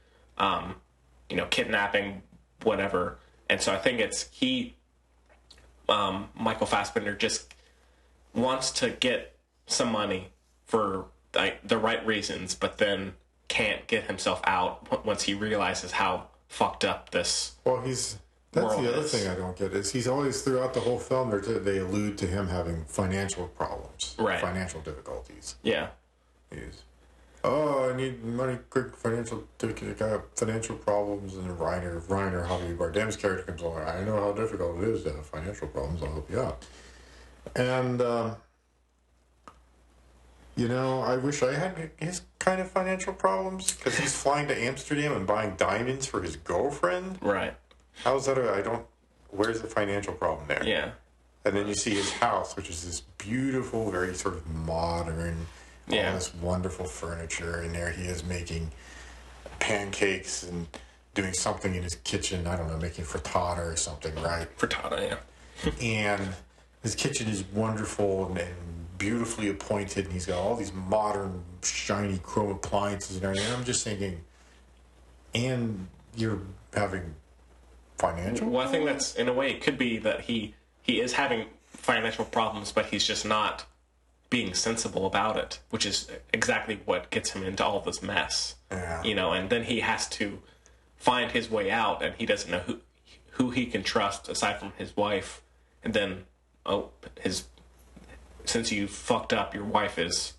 kidnapping, whatever. And so I think Michael Fassbender just wants to get some money for the right reasons, but then can't get himself out once he realizes how fucked up this. Well, that's the other thing I don't get is he's always throughout the whole film they allude to him having financial problems, right? Financial difficulties. Yeah. I need money, quick, financial difficulties. I have financial problems, and Reiner, Javier Bardem's character comes along. I know how difficult it is to have financial problems. I'll help you out. And I wish I had his kind of financial problems because he's flying to Amsterdam and buying diamonds for his girlfriend. Right. How's that? Where's the financial problem there? Yeah. And then you see his house, which is this beautiful, very sort of modern, all this wonderful furniture. And there he is making pancakes and doing something in his kitchen. I don't know, making frittata or something, right? Frittata, yeah. And his kitchen is wonderful and beautifully appointed, and he's got all these modern, shiny chrome appliances and everything. And I'm just thinking, and you're having financial Well, I think that's, in a way, it could be that he is having financial problems, but he's just not being sensible about it, which is exactly what gets him into all of this mess. Yeah. And then he has to find his way out, and he doesn't know who he can trust aside from his wife. And then, since you fucked up, your wife is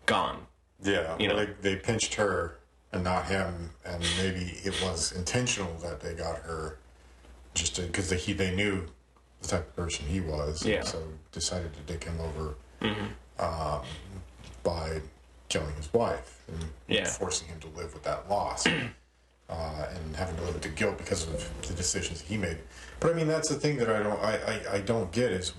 gone. Yeah, they pinched her and not him, and maybe it was intentional that they got her just because they knew the type of person he was, and so decided to dick him over by killing his wife and forcing him to live with that loss and having to live with the guilt because of the decisions he made. But that's the thing that I don't get is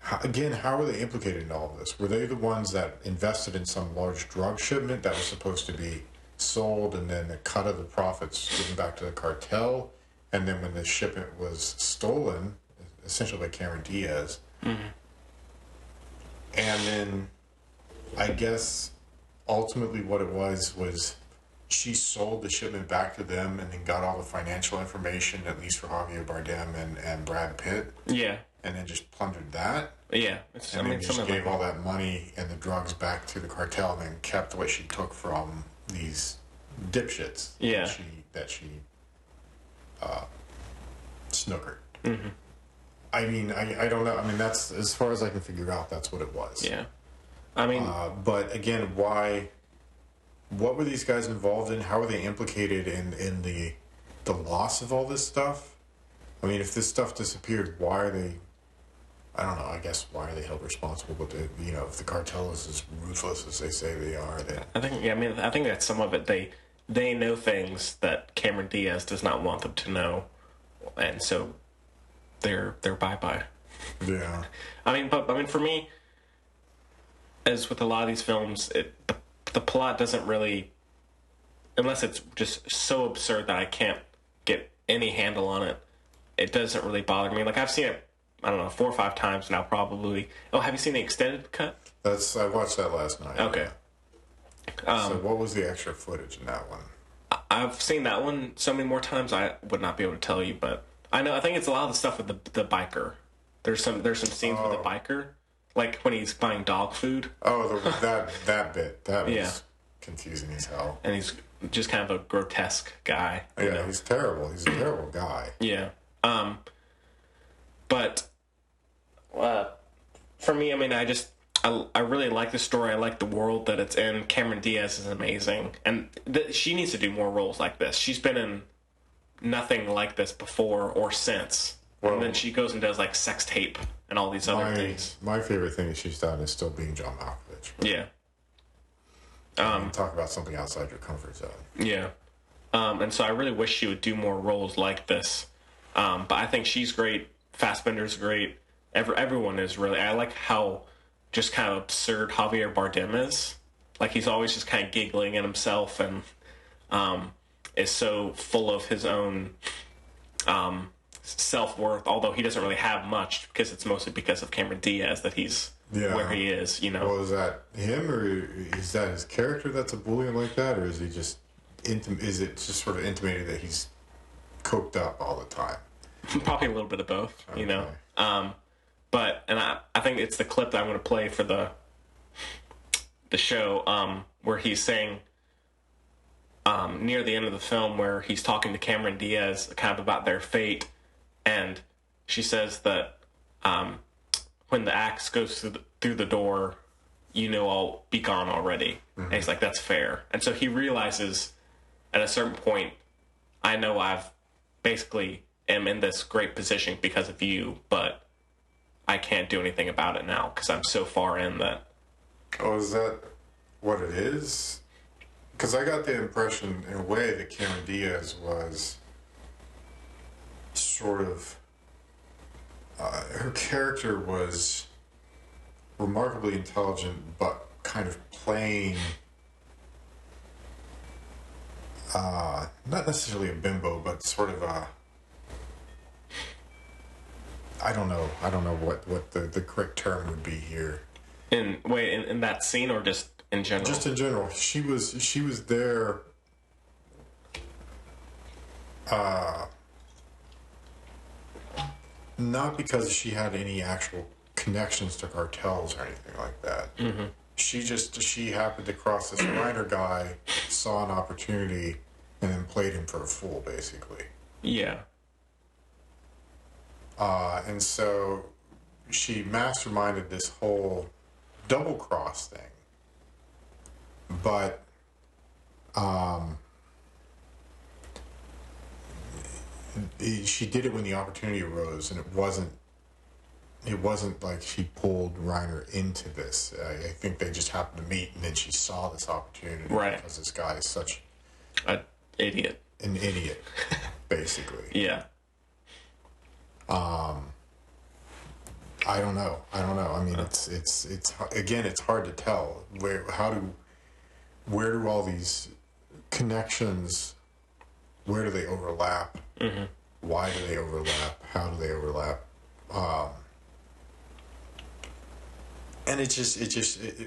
how are they implicated in all of this? Were they the ones that invested in some large drug shipment that was supposed to be sold and then a cut of the profits given back to the cartel? And then when the shipment was stolen, essentially by Cameron Diaz, and then I guess ultimately what it was she sold the shipment back to them and then got all the financial information, at least for Javier Bardem and Brad Pitt. Yeah. And then just plundered that. Yeah. And then just gave all that money and the drugs back to the cartel and then kept what she took from these dipshits that she snookered. Mm-hmm. I don't know. That's, as far as I can figure out, that's what it was. Yeah. But again, what were these guys involved in? How were they implicated in the loss of all this stuff? If this stuff disappeared, why are they, I don't know, I guess why are they held responsible? But if the cartel is as ruthless as they say they are, I think that some of it, they know things that Cameron Diaz does not want them to know, and so they're bye-bye. Yeah. But for me, as with a lot of these films, the plot doesn't really, unless it's just so absurd that I can't get any handle on it, it doesn't really bother me. I've seen it, I don't know, 4 or 5 times now, probably. Oh, have you seen the extended cut? I watched that last night. Okay. So what was the extra footage in that one? I've seen that one so many more times I would not be able to tell you, but I think it's a lot of the stuff with the biker. There's some scenes with the biker, like when he's buying dog food. Oh, that bit. That was Yeah. confusing as hell. And he's just kind of a grotesque guy. Yeah, he's terrible. He's a terrible guy. Yeah. But for me, I mean, I really like the story. I like the world that it's in. Cameron Diaz is amazing. And she needs to do more roles like this. She's been in nothing like this before or since. Well, and then she goes and does like Sex Tape and all these other things. My favorite thing that she's done is still being John Malkovich. Yeah. Talk about something outside your comfort zone. Yeah. And so I really wish she would do more roles like this. But I think she's great. Fassbender's great. Everyone is really. I like how just kind of absurd Javier Bardem is. Like, he's always just kind of giggling at himself and is so full of his own self-worth, although he doesn't really have much because it's mostly because of Cameron Diaz that he's where he is, you know. Well, is that him, or is that his character that's a bully like that, or is he just is it just sort of intimated that he's coked up all the time? Probably a little bit of both, Okay. you know. But I think it's the clip that I'm going to play for the show where he's saying near the end of the film where he's talking to Cameron Diaz kind of about their fate, and she says that when the axe goes through the door, you know I'll be gone already. Mm-hmm. And he's like, that's fair. And so he realizes at a certain point, I know I've basically am in this great position because of you, but I can't do anything about it now because I'm so far in that. Oh, is that what it is? Because I got the impression, in a way, that Cameron Diaz was sort of... her character was remarkably intelligent, but kind of plain... not necessarily a bimbo, but sort of a... I don't know what the correct term would be here. In that scene, or just in general? Just in general. She was there not because she had any actual connections to cartels or anything like that. Mm-hmm. She happened to cross this Reiner guy, saw an opportunity, and then played him for a fool, basically. Yeah. And so she masterminded this whole double cross thing. But she did it when the opportunity arose, and it wasn't like she pulled Reiner into this. I think they just happened to meet, and then she saw this opportunity, right? Because this guy is such an idiot, basically. Yeah. I don't know. I mean, it's again, it's hard to tell where do all these connections, where do they overlap? Mm-hmm. Why do they overlap? How do they overlap? And it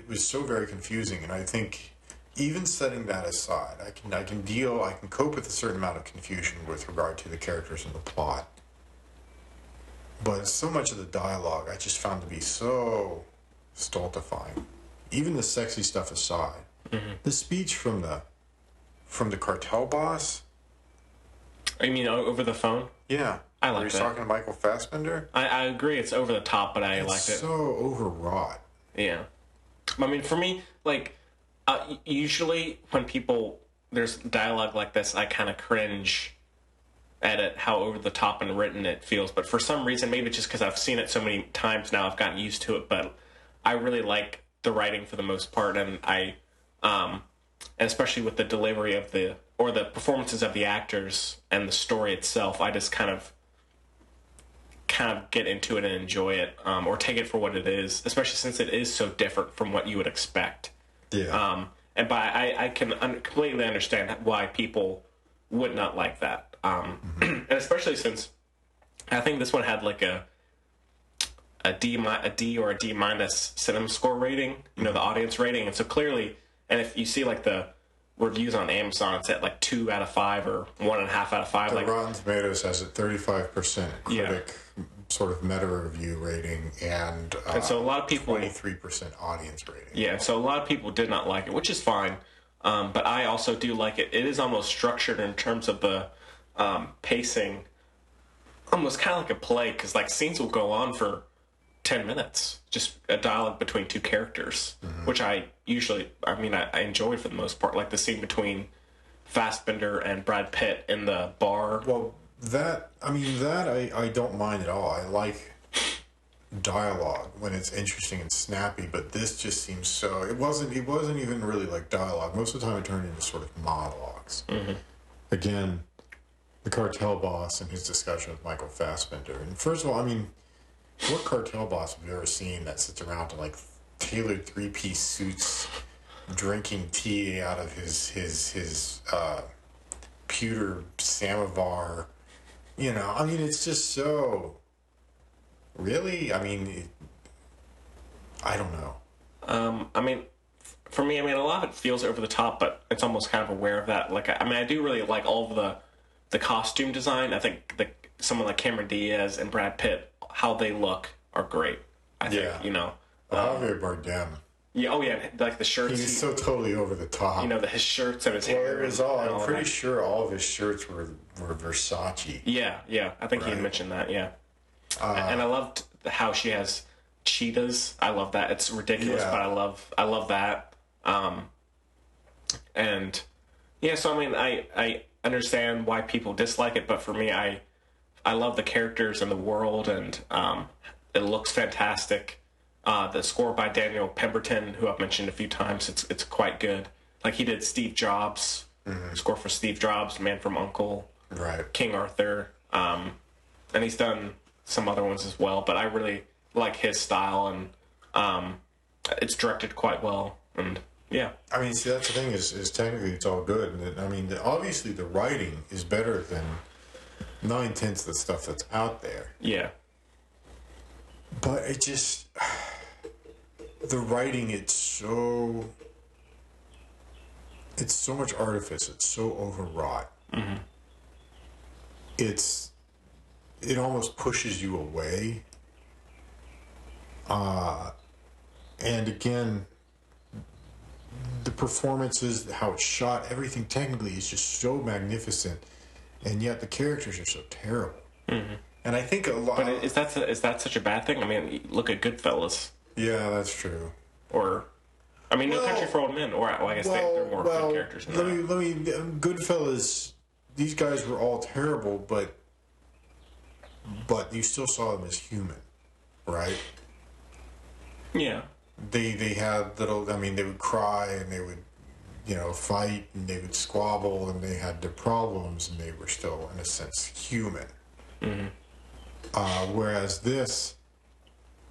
was so very confusing. And I think even setting that aside, I can cope with a certain amount of confusion with regard to the characters and the plot. But so much of the dialogue I just found to be so stultifying. Even the sexy stuff aside, mm-hmm. The speech from the cartel boss. You mean over the phone? Yeah, I like that. He's talking to Michael Fassbender. I agree, it's over the top, but I liked it. So overwrought. Yeah, I mean, for me, like usually when there's dialogue like this, I kind of cringe at it, how over the top and written it feels. But for some reason, maybe just because I've seen it so many times now, I've gotten used to it. But I really like the writing for the most part, and and especially with the delivery of the performances of the actors and the story itself, I just kind of get into it and enjoy it, or take it for what it is, especially since it is so different from what you would expect. Yeah. And I can completely understand why people would not like that. Mm-hmm. And especially since I think this one had like a D or a D minus cinema score rating, you know, the audience rating. And so clearly, and if you see like the reviews on Amazon, it's at like 2 out of 5 or 1.5 out of 5. The Like Rotten Tomatoes has a 35% critic sort of meta review rating and so a lot of people 23% audience rating. Yeah, so a lot of people did not like it, which is fine. But I also do like it. It is almost structured in terms of the pacing, almost kind of like a play, because like scenes will go on for 10 minutes, just a dialogue between two characters, which I enjoy for the most part, like the scene between Fassbender and Brad Pitt in the bar. Well, I don't mind at all. I like dialogue when it's interesting and snappy, but this just seems so. It wasn't even really like dialogue. Most of the time, it turned into sort of monologues. Again, the cartel boss and his discussion with Michael Fassbender. And first of all, I mean, what cartel boss have you ever seen that sits around in like tailored 3-piece suits, drinking tea out of his pewter samovar? You know, I mean, it's just so. Really? I mean, I don't know. I mean, for me, I mean, a lot of it feels over the top, but it's almost kind of aware of that. Like, I mean, I do really like all of the costume design. I think someone like Cameron Diaz and Brad Pitt, how they look are great. I think, you know. Javier Bardem. Yeah, oh yeah, like the shirts. He's so totally over the top. You know, his shirts and his hair. It was all. I'm pretty sure all of his shirts were Versace. Yeah. I think he had mentioned that. Yeah. And I loved how she has cheetahs. I love that. It's ridiculous, but I love that. And yeah, so I mean, I understand why people dislike it, but for me, I love the characters and the world, and it looks fantastic. The score by Daniel Pemberton, who I've mentioned a few times, it's quite good. Like he did Steve Jobs, score for Steve Jobs, Man from U.N.C.L.E., right, King Arthur, and he's done some other ones as well. But I really like his style, and it's directed quite well. And yeah, I mean, see, that's the thing is technically it's all good. And I mean, obviously the writing is better than 9/10 of the stuff that's out there. Yeah. But it just, the writing, it's so much artifice. It's so overwrought. It almost pushes you away. And again, the performances, how it's shot, everything technically is just so magnificent, and yet the characters are so terrible. And I think a lot. But is that such a bad thing? I mean, look at Goodfellas. Yeah, that's true. Or, I mean, No Country for Old Men. Or I guess they're more good characters. Let me. Goodfellas. These guys were all terrible, but you still saw them as human, right? Yeah. They had little. I mean, they would cry and they would, fight and they would squabble and they had their problems and they were still, in a sense, human. Whereas this,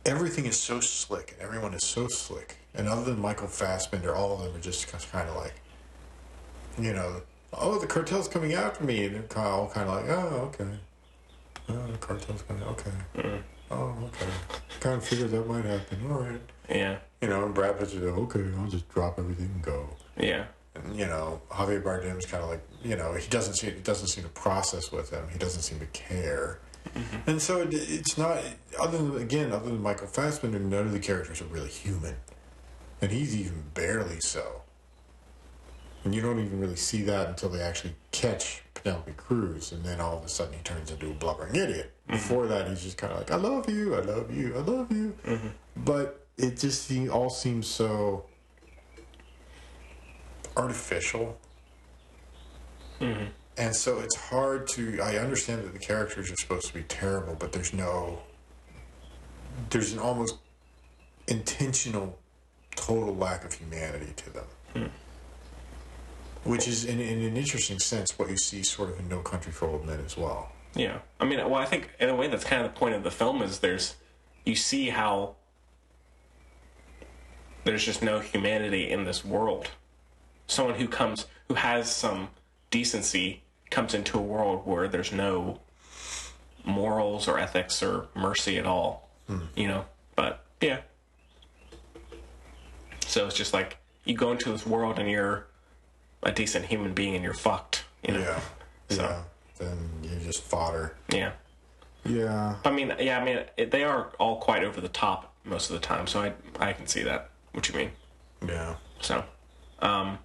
everything is so slick and everyone is so slick. And other than Michael Fassbender, all of them are just kind of like, oh, the cartel's coming after me. And they're all kind of like, oh, okay. Oh, the cartel's coming, okay. Oh, okay. Kind of figured that might happen. All right. Yeah. And Brad Pitt's like, okay, I'll just drop everything and go. Yeah. And, Javier Bardem's kind of like, it doesn't seem to process with him. He doesn't seem to care. And so it's not, other than Michael Fassbender, none of the characters are really human. And he's even barely so. And you don't even really see that until they actually catch Penelope Cruz, and then all of a sudden he turns into a blubbering idiot. Before that, he's just kind of like, I love you, I love you, I love you. But it just all seems so artificial. And so it's hard to. I understand that the characters are supposed to be terrible, but there's an almost intentional total lack of humanity to them. Which is, in an interesting sense, what you see sort of in No Country for Old Men as well. Yeah. I mean, well, I think in a way that's kind of the point of the film is you see how there's just no humanity in this world. Someone who has some decency comes into a world where there's no morals or ethics or mercy at all. you know. But yeah, so it's just like you go into this world and you're a decent human being and you're fucked, you know. Yeah. So. Yeah. Then you just fodder. Yeah. Yeah. They are all quite over the top most of the time, so I can see that. What you mean? Yeah. So, and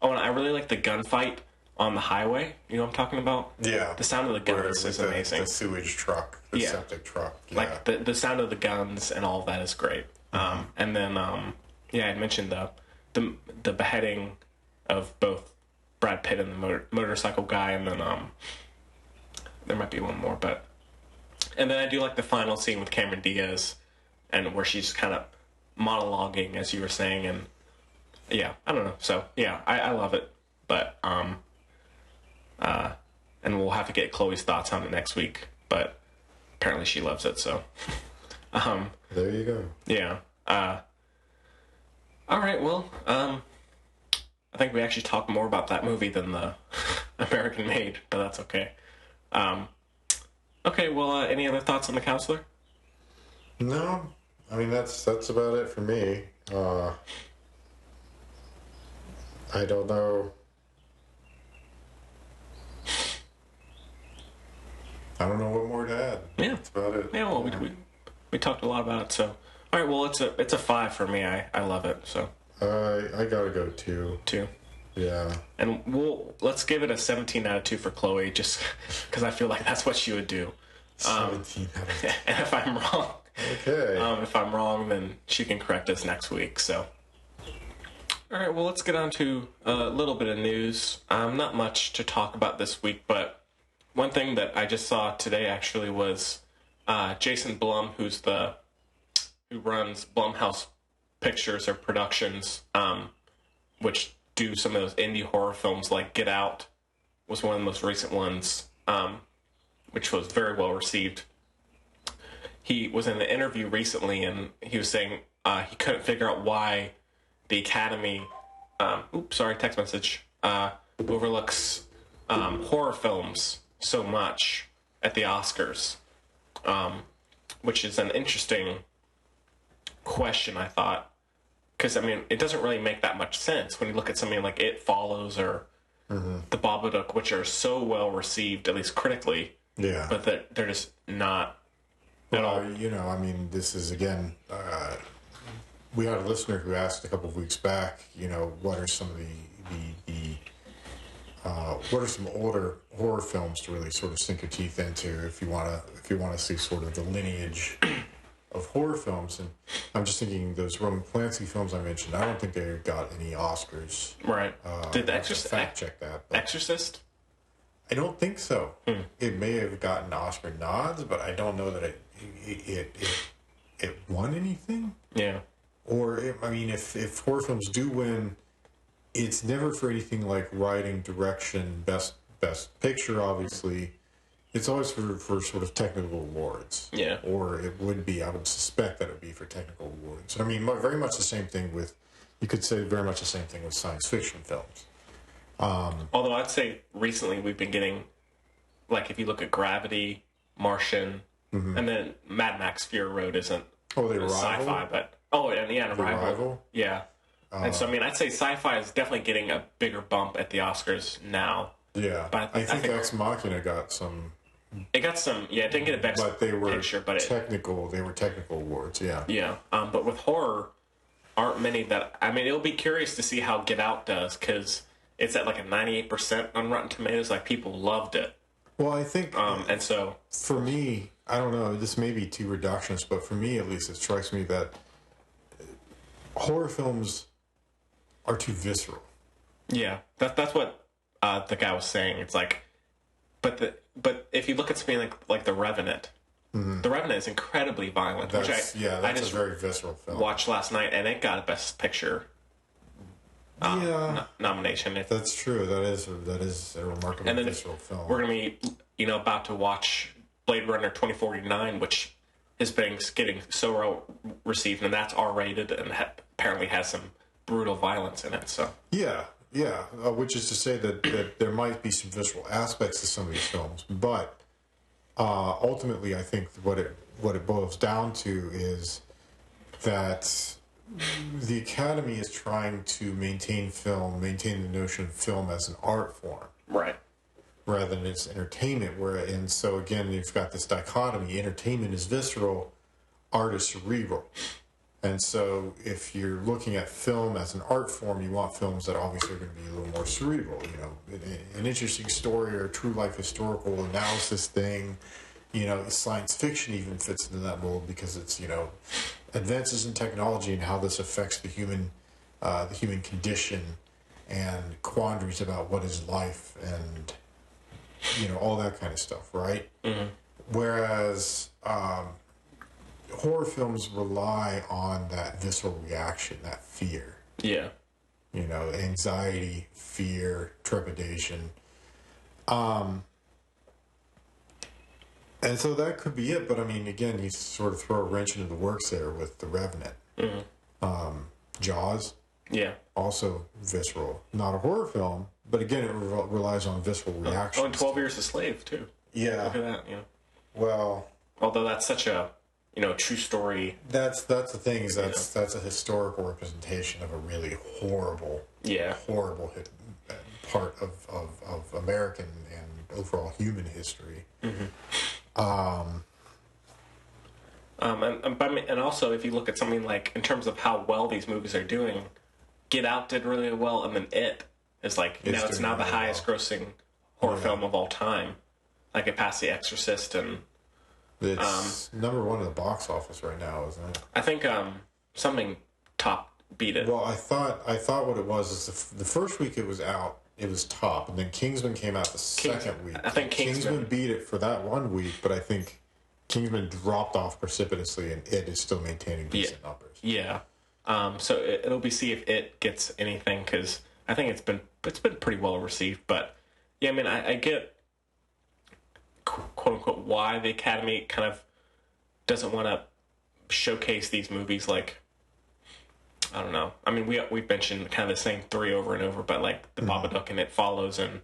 I really like the gunfight on the highway. You know what I'm talking about? Yeah. The sound of the guns is amazing. The sewage truck, the septic truck. Yeah. Like the sound of the guns and all of that is great. And then I mentioned the beheading of both Brad Pitt and the motorcycle guy, and then there might be one more, and then I do like the final scene with Cameron Diaz, and where she's kind of monologuing, as you were saying, and yeah, I don't know. So yeah, I love it, but and we'll have to get Chloe's thoughts on it next week. But apparently she loves it, so there you go. Yeah. All right. Well, I think we actually talked more about that movie than the American Made, but that's okay. Okay. Well, any other thoughts on The Counselor? No, I mean that's about it for me. I don't know. I don't know what more to add. Yeah, that's about it. Yeah. Well, we talked a lot about it, so all right. Well, it's a 5 for me. I love it. So I gotta go 2. 2. Yeah. And let's give it a 17 out of 2 for Chloe, just because I feel like that's what she would do. 17 out of 2. And if I'm wrong, okay. If I'm wrong, then she can correct us next week. So, all right. Well, let's get on to a little bit of news. Not much to talk about this week, but one thing that I just saw today actually was Jason Blum, who runs Blumhouse Pictures or Productions, which do some of those indie horror films like Get Out was one of the most recent ones, which was very well received. He was in an interview recently and he was saying he couldn't figure out why the Academy, text message, overlooks horror films so much at the Oscars, which is an interesting question, I thought. Because, it doesn't really make that much sense when you look at something like It Follows or The Babadook, which are so well received, at least critically. Yeah. But they're just not at all. This is, again, we had a listener who asked a couple of weeks back, what are some of what are some older horror films to really sort of sink your teeth into if you want to see sort of the lineage of horror films. And I'm just thinking those Roman Polanski films I mentioned, I don't think they got any Oscars. Right. Did The Exorcist fact check that? Exorcist? I don't think so. It may have gotten Oscar nods, but I don't know that it won anything. Yeah. Or if horror films do win, it's never for anything like writing, direction, best picture, obviously. It's always for sort of technical awards. Yeah. Or it would be, I would suspect that it would be for technical awards. Very much the same thing you could say very much the same thing with science fiction films. Although I'd say recently we've been getting, like if you look at Gravity, Martian, and then Mad Max Fury Road isn't sci-fi, but Arrival. Yeah. And so, I'd say sci-fi is definitely getting a bigger bump at the Oscars now. Yeah. But I think Ex Machina got some... It got some... Yeah, it didn't get a best picture, but technical. They were technical awards, yeah. Yeah. But with horror, aren't many that... it'll be curious to see how Get Out does, because it's at like a 98% on Rotten Tomatoes. Like, people loved it. Well, I think... and so... For me, I don't know, this may be too reductionist, but for me, at least, it strikes me that horror films are too visceral. Yeah, that's what the guy was saying. It's like, but if you look at something like The Revenant, The Revenant is incredibly violent. That's a very visceral film. Watched last night, and it got a Best Picture nomination. That's true. That is a remarkably visceral film. We're gonna be about to watch Blade Runner 2049, which is getting so well received, and that's R-rated and apparently has some brutal violence in it. So which is to say that there might be some visceral aspects to some of these films, but ultimately I think what what it boils down to is that the Academy is trying to maintain the notion of film as an art form. Right. Rather than its entertainment. And so again, you've got this dichotomy. Entertainment is visceral, art is cerebral. And so if you're looking at film as an art form, you want films that obviously are going to be a little more cerebral. You know, an interesting story or a true life historical analysis thing. You know, science fiction even fits into that mold because it's, you know, advances in technology and how this affects the human condition and quandaries about what is life and, you know, all that kind of stuff, right? Mm-hmm. Whereas horror films rely on that visceral reaction, that fear. Yeah. You know, anxiety, fear, trepidation. And so that could be it, but I mean, again, you sort of throw a wrench into the works there with The Revenant. Mm-hmm. Jaws. Yeah. Also visceral. Not a horror film, but again, it relies on visceral reactions. Oh, and 12 Years a Slave, too. Yeah. Look at that, yeah. Well... Although that's such a, you know, true story. That's the thing, is that's a historical representation of a really horrible part of American and overall human history. Mm-hmm. And also, if you look at something like, in terms of how well these movies are doing, Get Out did really well, and then It is like, you know, it's now the highest grossing horror film of all time. Like, it passed The Exorcist, and it's number one in the box office right now, isn't it? I think something top beat it. Well, I thought what it was is the first week it was out, it was top, and then Kingsman came out the second week. I think Kingsman beat it for that 1 week, but I think Kingsman dropped off precipitously, and It is still maintaining decent numbers. Yeah. So it'll be see if It gets anything, because I think it's been pretty well received. But yeah, I mean, I get quote unquote why the Academy kind of doesn't want to showcase these movies like, I don't know. I mean, we've mentioned kind of the same three over and over, but like the Babadook and It Follows, and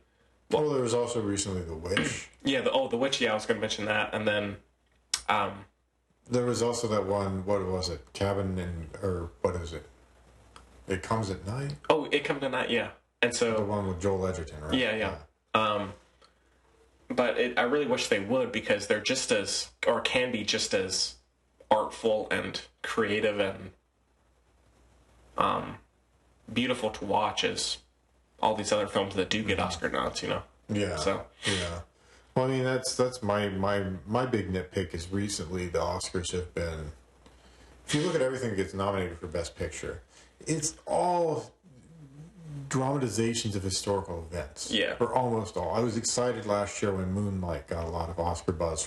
well, there was also recently The Witch. Yeah, The Witch. Yeah, I was going to mention that, and then there was also that one. What was it? Or what is it? It Comes at Night. Oh, It Comes at Night. Yeah, and so the one with Joel Edgerton, right? Yeah. But I really wish they would, because they're just as, or can be just as, artful and creative and beautiful to watch as all these other films that do get Oscar nods, you know? Yeah. So. Yeah. Well, I mean, that's my big nitpick is recently the Oscars have been, if you look at everything that gets nominated for Best Picture, it's all dramatizations of historical events. Yeah. Or almost all. I was excited last year when Moonlight got a lot of Oscar buzz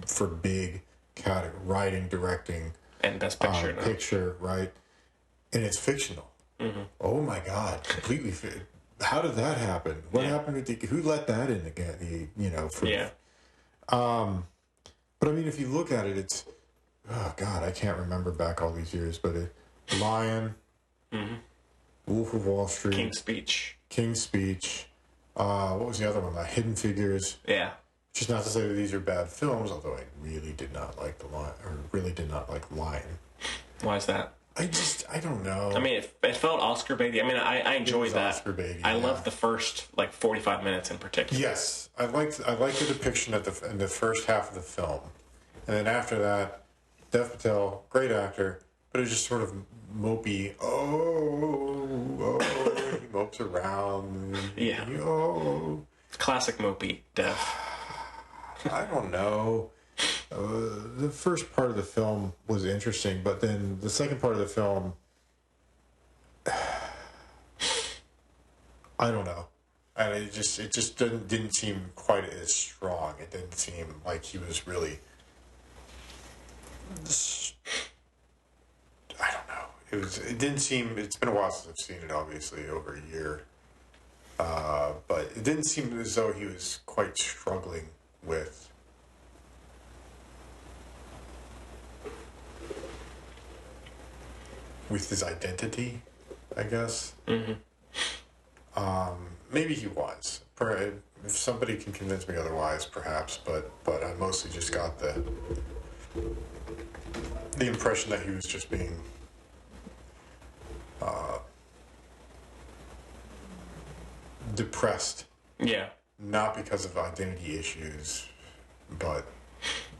for big category, writing, directing, and Best Picture. Picture, right? And it's fictional. Mm-hmm. Oh my God, completely. How did that happen? What happened with who let that in again? But I mean, if you look at it, it's, oh God, I can't remember back all these years, but Lion, Wolf of Wall Street, King's Speech. What was the other one? Hidden Figures. Yeah. Which is not to say that these are bad films, although I really did not like Lion. Why is that? I don't know. I mean, it felt Oscar baity. I mean, I enjoyed that. Oscar baity. I loved the first 45 minutes in particular. Yes, I liked the depiction in the first half of the film, and then after that, Dev Patel, great actor, but it was just sort of mopey. He mopes around. Yeah. Classic mopey Dev. I don't know. The first part of the film was interesting, but then the second part of the film, I don't know. And it just didn't seem quite as strong. It didn't seem like he was really. I don't know. It didn't seem. It's been a while since I've seen it. Obviously, over a year. But it didn't seem as though he was quite struggling with his identity, I guess. Mm-hmm. Maybe he was. If somebody can convince me otherwise, perhaps. But I mostly just got the impression that he was just being depressed. Yeah. Not because of identity issues, but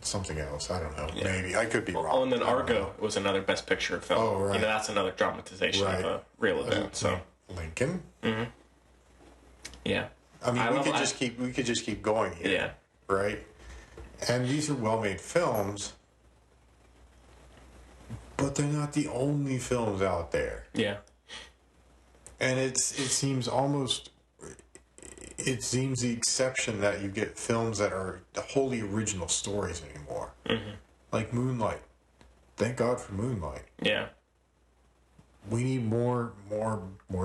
something else. I don't know. Yeah. Maybe. I could be wrong. Oh, and then Argo was another Best Picture film. Oh, right. That's another dramatization of a real event. So Lincoln? Mm-hmm. Yeah. I mean, we could just keep going here. Yeah. Right? And these are well-made films, but they're not the only films out there. Yeah. And it seems the exception that you get films that are wholly original stories anymore. Mm-hmm. Like Moonlight. Thank God for Moonlight. Yeah. We need more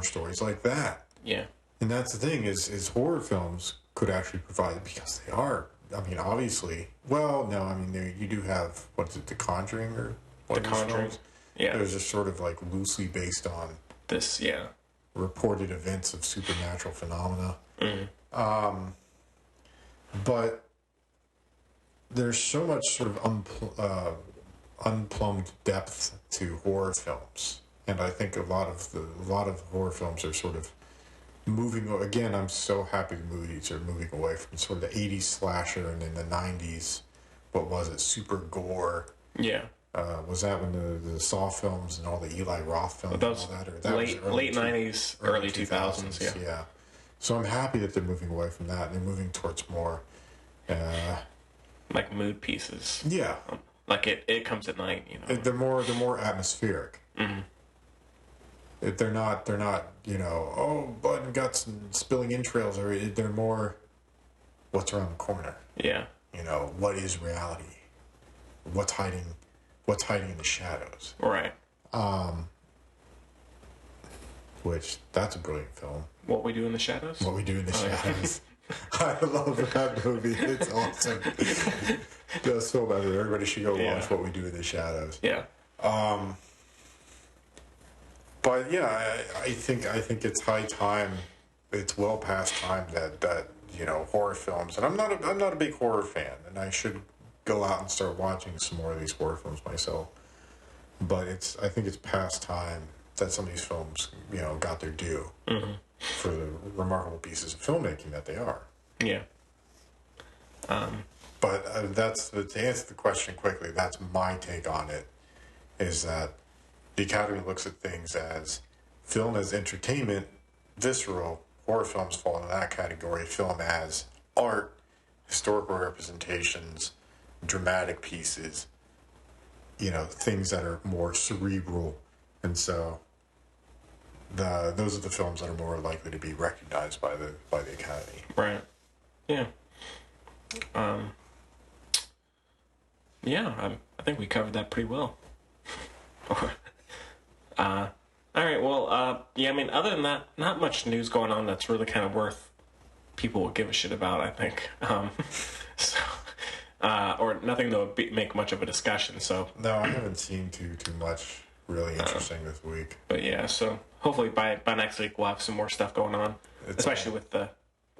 stories like that. Yeah. And that's the thing is horror films could actually provide, because they are. I mean, obviously. Well, no, I mean, you do have, what is it, The Conjuring or what? The Conjuring. Yeah. Those are sort of like loosely based on this, yeah, reported events of supernatural phenomena. Mm-hmm. But there's so much sort of unplumbed depth to horror films, and I think a lot of horror films are sort of moving. Again, I'm so happy the movies are moving away from sort of the 80s slasher, and in the 90s, what was it, super gore? Yeah. Was that when the Saw films and all the Eli Roth films and all that? Or that late 90s, early 2000s, yeah. Yeah. So I'm happy that they're moving away from that and they're moving towards more like mood pieces. Yeah. Like it comes at night, you know. They're more atmospheric. Mm-hmm. They're not, oh, blood and guts and spilling entrails. They're more, what's around the corner? Yeah. What is reality? What's hiding in the shadows? Right. Which, that's a brilliant film. What We Do in the Shadows? What We Do in the Shadows. I love that movie. It's awesome. Best film ever. Everybody should go watch What We Do in the Shadows. Yeah. But yeah, I think it's high time. It's well past time that horror films. And I'm not a big horror fan, and I should go out and start watching some more of these horror films myself. But I think it's past time that some of these films, got their due for the remarkable pieces of filmmaking that they are. Yeah. But to answer the question quickly, that's my take on it, is that the Academy looks at things as film as entertainment, visceral, horror films fall into that category, film as art, historical representations, dramatic pieces, things that are more cerebral. And so those are the films that are more likely to be recognized by the Academy. Right. Yeah. I think we covered that pretty well. All right. Well, I mean, other than that, not much news going on that's really kind of worth people will give a shit about, I think. Or nothing that would make much of a discussion. So no, I haven't seen too much really interesting this week. But yeah, so hopefully by next week we'll have some more stuff going on, especially with the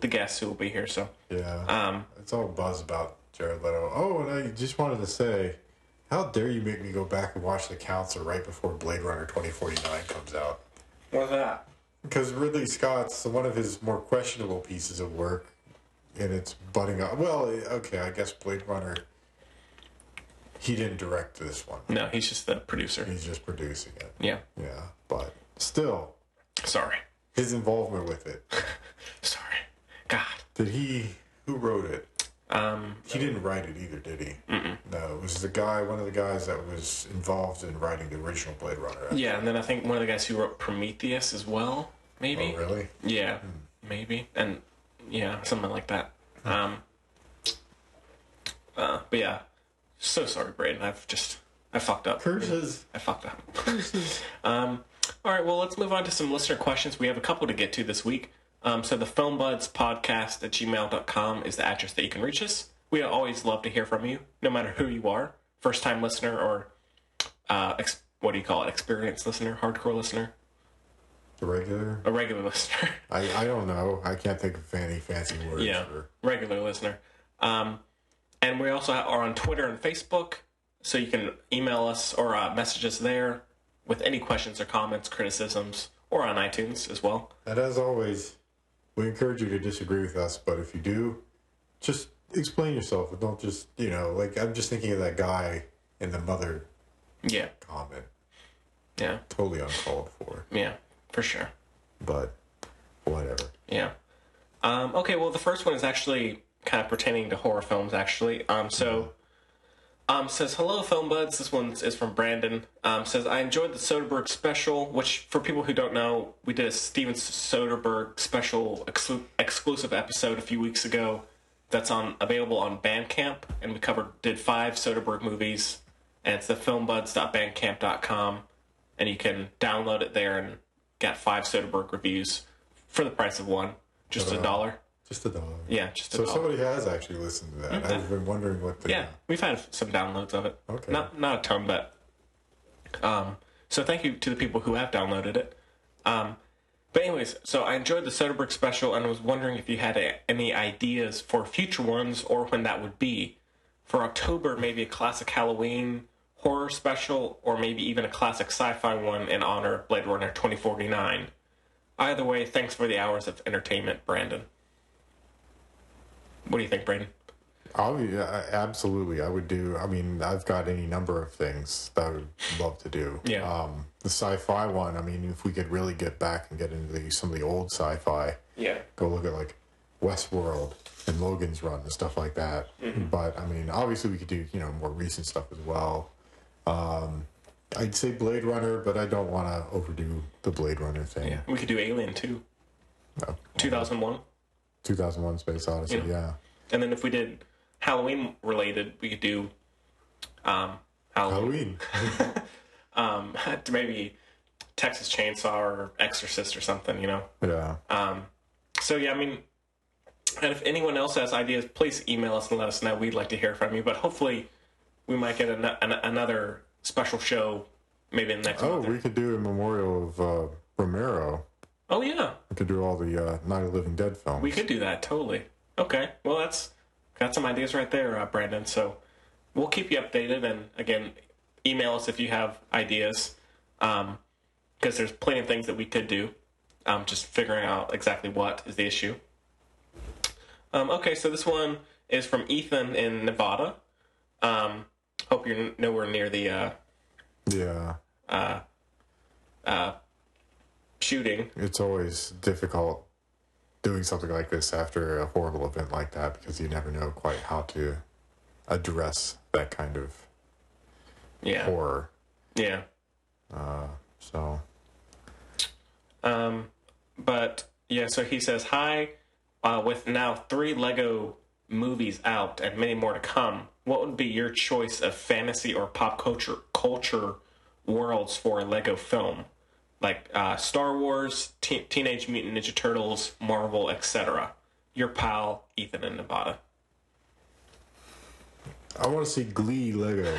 guests who will be here. So yeah, it's all buzz about Jared Leto. Oh, and I just wanted to say, how dare you make me go back and watch The Counselor right before Blade Runner 2049 comes out? What's that? Because Ridley Scott's one of his more questionable pieces of work, and it's budding up. Well, okay, I guess Blade Runner, he didn't direct this one. No, he's just the producer. He's just producing it. Yeah. Yeah, but still. Sorry. His involvement with it. Sorry. God. Who wrote it? He didn't write it either, did he? Mm-mm. No, it was one of the guys that was involved in writing the original Blade Runner. Yeah, and then I think one of the guys who wrote Prometheus as well, maybe. Oh, really? Yeah, maybe. And, yeah, something like that. But yeah, so sorry, Braden. I fucked up. Curses. I fucked up. Curses. All right, well, let's move on to some listener questions. We have a couple to get to this week. So the filmbudspodcast@gmail.com is the address that you can reach us. We always love to hear from you, no matter who you are. First-time listener or, what do you call it, experienced listener, hardcore listener? A regular listener. I don't know. I can't think of any fancy words. Yeah, regular listener. And we also are on Twitter and Facebook. So you can email us or message us there with any questions or comments, criticisms, or on iTunes as well. And as always, we encourage you to disagree with us, but if you do, just explain yourself and don't just, like, I'm just thinking of that guy in the mother comment. Yeah. Totally uncalled for. Yeah, for sure. But whatever. Yeah. Okay, well, the first one is actually kind of pertaining to horror films, actually. Says, hello, film buds. This one is from Braden. Says, I enjoyed the Soderbergh special, which, for people who don't know, we did a Steven Soderbergh special exclusive episode a few weeks ago that's available on Bandcamp, and we did 5 Soderbergh movies, and it's the filmbuds.bandcamp.com, and you can download it there and get 5 Soderbergh reviews for the price of one, just $1. Just $1. Yeah, just $1. So somebody has actually listened to that. Okay. I've been wondering what the... Yeah, we've had some downloads of it. Okay. Not a ton, but... so thank you to the people who have downloaded it. But anyways, so I enjoyed the Soderbergh special, and I was wondering if you had any ideas for future ones, or when that would be. For October, maybe a classic Halloween horror special, or maybe even a classic sci-fi one in honor of Blade Runner 2049. Either way, thanks for the hours of entertainment, Brandon. What do you think, Braden? Absolutely. I would do... I mean, I've got any number of things that I would love to do. Yeah. The sci-fi one, I mean, if we could really get back and get into some of the old sci-fi, go look at, like, Westworld and Logan's Run and stuff like that. Mm-hmm. But, I mean, obviously we could do, more recent stuff as well. I'd say Blade Runner, but I don't want to overdo the Blade Runner thing. Yeah. We could do Alien, too. No. 2001. 2001 Space Odyssey, yeah. And then if we did Halloween related, we could do Halloween. Maybe Texas Chainsaw or Exorcist or something, Yeah. So yeah, I mean, and if anyone else has ideas, please email us and let us know. We'd like to hear from you. But hopefully, we might get another special show maybe in the next month. Oh, we could do a memorial of Romero. Oh yeah. We could do all the Night of the Living Dead films. We could do that, totally. Okay, well, got some ideas right there, Brandon. So we'll keep you updated, and again, email us if you have ideas, because there's plenty of things that we could do. Just figuring out exactly what is the issue. Okay, so this one is from Ethan in Nevada. Hope you're nowhere near the shooting. It's always difficult doing something like this after a horrible event like that, because you never know quite how to address that kind of horror. Yeah. But yeah, so he says, hi, with now 3 Lego movies out and many more to come, what would be your choice of fantasy or pop culture worlds for a Lego film? Like Star Wars, Teenage Mutant Ninja Turtles, Marvel, etc. Your pal, Ethan in Nevada. I want to see Glee Lego.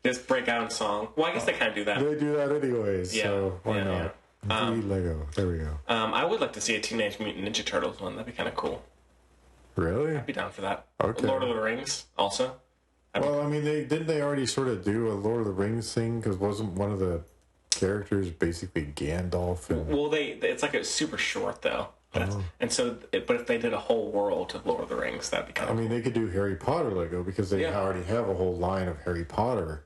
This breakout song. Well, I guess they kind of do that. They do that anyways, so why not? Yeah. Glee Lego. There we go. I would like to see a Teenage Mutant Ninja Turtles one. That'd be kind of cool. Really? I'd be down for that. Okay. Lord of the Rings, also. I mean, didn't they already sort of do a Lord of the Rings thing? Because wasn't one of the characters basically Gandalf? Well, it's like a super short though, and so. But if they did a whole world of Lord of the Rings, that'd be kind of. I mean, they could do Harry Potter Lego because they already have a whole line of Harry Potter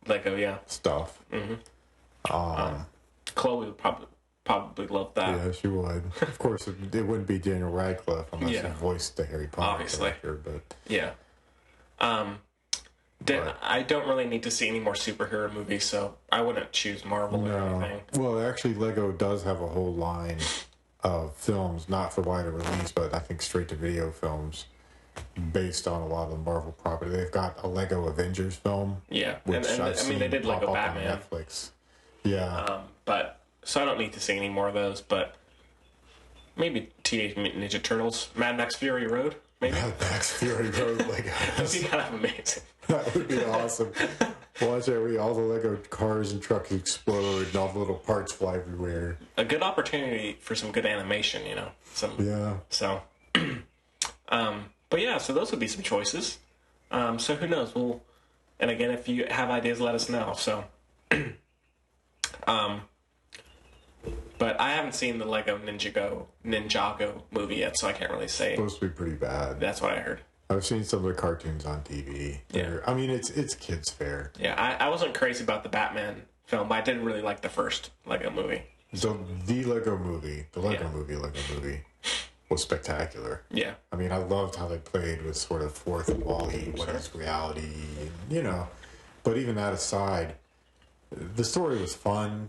Lego, stuff. Mm-hmm. Chloe would probably love that. Yeah, she would. Of course, it wouldn't be Daniel Radcliffe unless he voiced the Harry Potter obviously character. But yeah. I don't really need to see any more superhero movies, so I wouldn't choose Marvel or anything. Well, actually, Lego does have a whole line of films, not for wider release, but I think straight-to-video films based on a lot of the Marvel property. They've got a Lego Avengers film. Yeah, which I mean, they did Lego Batman. On Netflix. Yeah. But, so I don't need to see any more of those, but maybe Teenage Mutant Ninja Turtles, Mad Max Fury Road, maybe? Mad Max Fury Road Lego. That'd be kind of amazing. That would be awesome. Watch all the Lego cars and trucks explode and all the little parts fly everywhere. A good opportunity for some good animation, So, but yeah, so those would be some choices. So who knows? And again, if you have ideas, let us know. So, but I haven't seen the Lego Ninjago movie yet, so I can't really say. It's supposed to be pretty bad. That's what I heard. I've seen some of the cartoons on TV. Yeah. I mean, it's kids' fare. Yeah, I wasn't crazy about the Batman film, but I did really like the first Lego movie. So the Lego movie was spectacular. Yeah. I mean, I loved how they played with sort of fourth wall-y, what is reality, you know. But even that aside, the story was fun,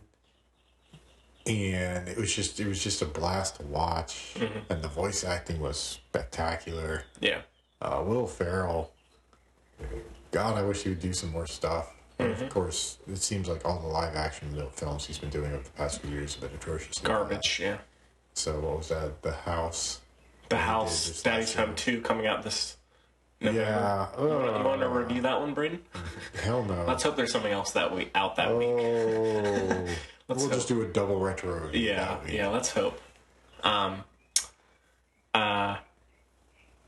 and it was just a blast to watch, and the voice acting was spectacular. Yeah. Will Ferrell, God, I wish he would do some more stuff. Of course, it seems like all the live-action films he's been doing over the past few years have been atrocious. Garbage, yeah. So what was that? The House. The House, Daddy's Home 2 coming out this November. Yeah. You want to review that one, Braden? Hell no. Let's hope there's something else that week. We'll just do a double retro review that week. Yeah, let's hope.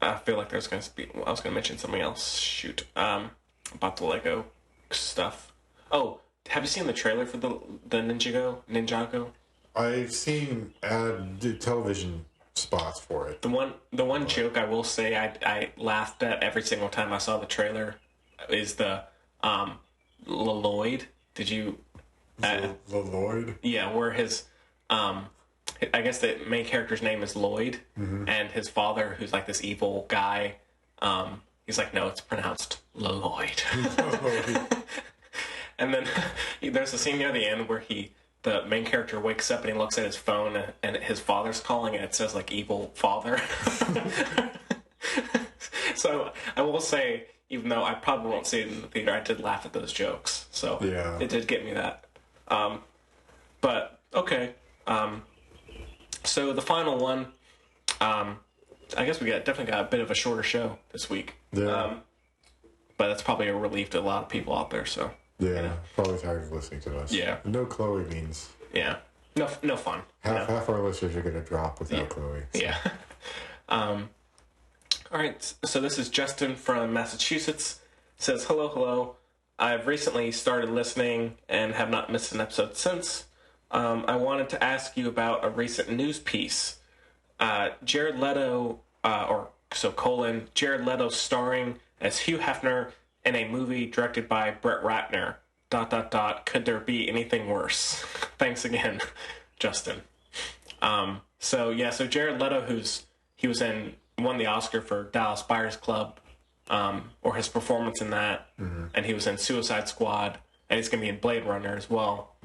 I feel like there's going to be... I was going to mention something else. Shoot. About the Lego stuff. Oh, have you seen the trailer for the Ninjago? I've seen the television spots for it. The one joke I will say I laughed at every single time I saw the trailer is the Lloyd. Did you... Lloyd? Yeah, where his... I guess the main character's name is Lloyd, and his father, who's like this evil guy, he's like, no, it's pronounced Lloyd. And then there's a scene near the end where the main character wakes up and he looks at his phone and his father's calling and it says like evil father. So I will say, even though I probably won't see it in the theater, I did laugh at those jokes. So yeah, it did get me that. But okay. So the final one, I guess we definitely got a bit of a shorter show this week. Yeah. But that's probably a relief to a lot of people out there. So yeah, probably tired of listening to us. Yeah. No Chloe means no fun. Half our listeners are going to drop without Chloe. So. Yeah. All right. So this is Justin from Massachusetts. Says hello. I've recently started listening and have not missed an episode since. I wanted to ask you about a recent news piece. Jared Leto, Jared Leto starring as Hugh Hefner in a movie directed by Brett Ratner. ... Could there be anything worse? Thanks again, Justin. So Jared Leto, won the Oscar for Dallas Buyers Club, or his performance in that, and he was in Suicide Squad, and he's going to be in Blade Runner as well.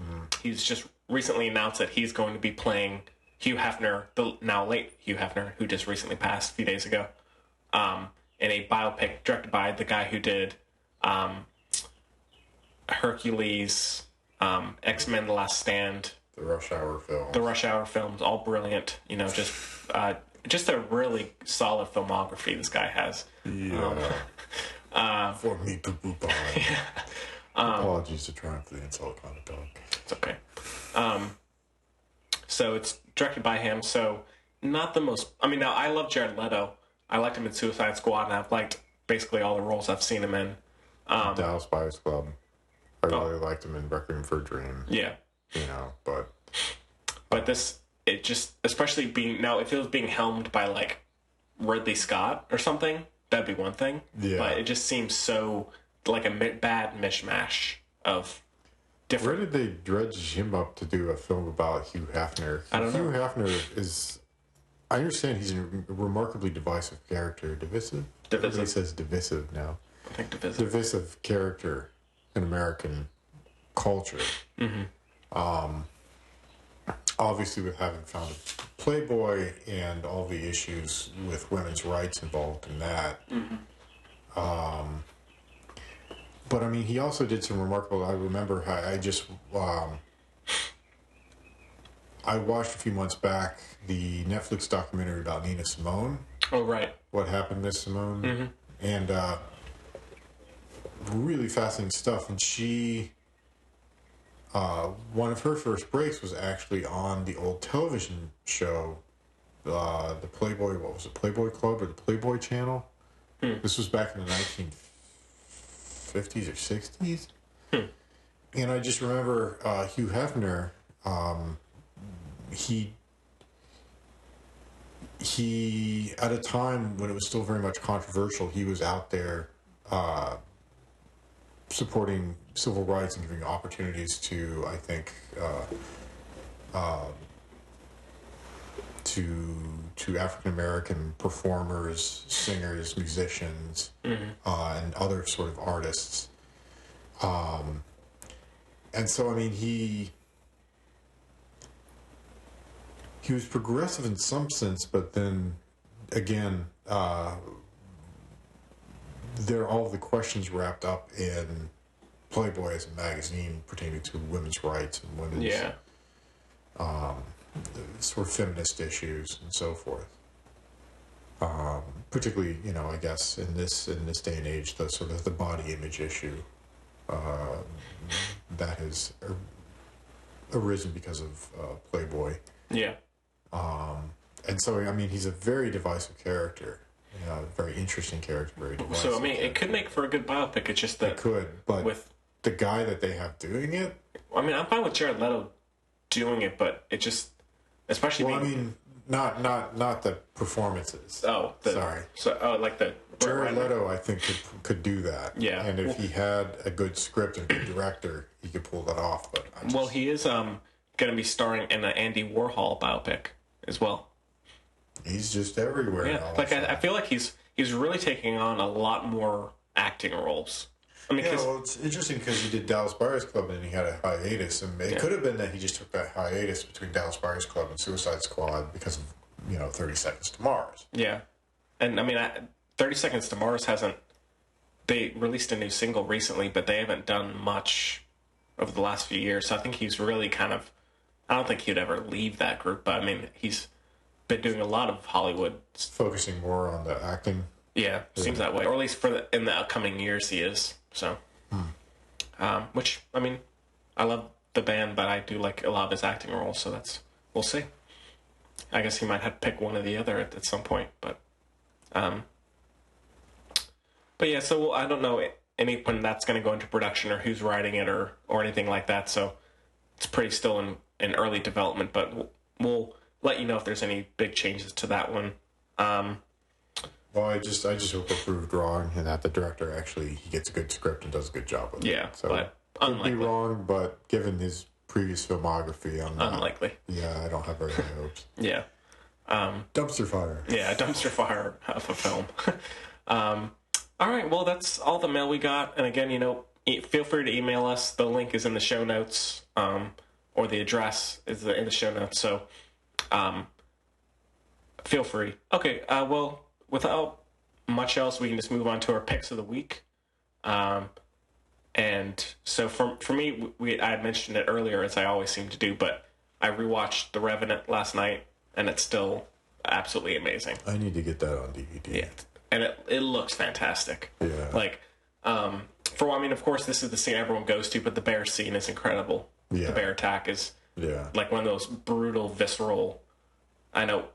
He's just recently announced that he's going to be playing Hugh Hefner, the now late Hugh Hefner, who just recently passed a few days ago, in a biopic directed by the guy who did Hercules, X-Men: The Last Stand, the Rush Hour films, all brilliant. Just a really solid filmography this guy has. Yeah. For me to boop on. Yeah. Apologies to Triumph the Insult Kind of Dog. It's okay. So it's directed by him. So not the most... I mean, now I love Jared Leto. I liked him in Suicide Squad, and I've liked basically all the roles I've seen him in. Dallas Buyers Club. I really liked him in Requiem for a Dream. Yeah. But this, it just, especially being... Now, if it was being helmed by, like, Ridley Scott or something, that'd be one thing. Yeah. But it just seems so... like a bad mishmash of different... Where did they dredge him up to do a film about Hugh Hefner? I don't know. Hugh Hefner is... I understand he's a remarkably divisive character. Divisive? Everybody says divisive now. I think divisive. Divisive character in American culture. Obviously, with having founded Playboy and all the issues with women's rights involved in that. But I mean, he also did some remarkable... I remember I watched a few months back the Netflix documentary about Nina Simone. Oh, right. What Happened to Simone. And really fascinating stuff. And she... one of her first breaks was actually on the old television show, the Playboy... What was it? Playboy Club or the Playboy Channel? This was back in the 1950s, 50s or 60s. And I just remember Hugh Hefner, he at a time when it was still very much controversial, he was out there supporting civil rights and giving opportunities to, I think, to African American performers, singers, musicians, and other sort of artists. And so, I mean, he was progressive in some sense, but then again, there are all the questions wrapped up in Playboy as a magazine pertaining to women's rights and women's sort of feminist issues and so forth. Particularly, you know, I guess in this day and age, the sort of the body image issue that has arisen because of Playboy. Yeah. And so, I mean, he's a very divisive character. Very interesting character, very divisive. So, I mean, it could make for a good biopic. It's just that... It could, but with the guy that they have doing it... I mean, I'm fine with Jared Leto doing it, but it just... Especially... Well, I mean, not the performances. Oh, sorry. So, like the... Jared Leto, I think, could do that. Yeah. And if he had a good script and a good director, he could pull that off. But well, he is going to be starring in an Andy Warhol biopic as well. He's just everywhere. Yeah, like I feel like he's really taking on a lot more acting roles. I mean, well, it's interesting because he did Dallas Buyers Club and he had a hiatus, and it could have been that he just took that hiatus between Dallas Buyers Club and Suicide Squad because of 30 Seconds to Mars. Yeah, and I mean, 30 Seconds to Mars hasn't. They released a new single recently, but they haven't done much over the last few years. So I think he's really kind of. I don't think he'd ever leave that group, but I mean, he's been doing a lot of Hollywood, focusing more on the acting. Yeah, seems that way, or at least in the upcoming years he is. So, which I mean, I love the band, but I do like a lot of his acting roles. So we'll see. I guess he might have to pick one or the other at some point, but yeah. So I don't know when that's going to go into production or who's writing it or anything like that. So it's pretty still in early development, but we'll let you know if there's any big changes to that one. Well, I just hope approved drawing and that the director actually he gets a good script and does a good job with it. Yeah, so but could be wrong, but given his previous filmography, I'm not, unlikely. Yeah, I don't have very high hopes. Yeah. Dumpster fire. Yeah, dumpster fire of a film. All right, well, that's all the mail we got. And again, feel free to email us. The link is in the show notes, or the address is in the show notes. So feel free. Okay, well, without much else, we can just move on to our picks of the week. And so for me, I had mentioned it earlier, as I always seem to do, but I rewatched The Revenant last night, and it's still absolutely amazing. I need to get that on DVD. Yeah, and it looks fantastic. Yeah. Like, of course, this is the scene everyone goes to, but the bear scene is incredible. Yeah. The bear attack is like one of those brutal, visceral. I know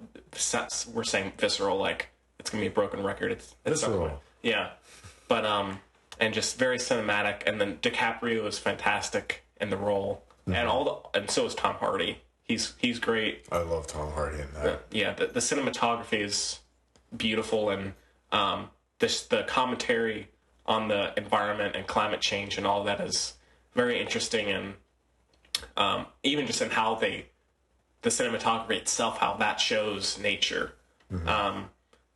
we're saying visceral like it's gonna be a broken record. It's visceral. Yeah, but and just very cinematic. And then DiCaprio is fantastic in the role, and so is Tom Hardy. He's great. I love Tom Hardy in that. The cinematography is beautiful, and the commentary on the environment and climate change and all that is very interesting, and even just in how the cinematography itself, how that shows nature.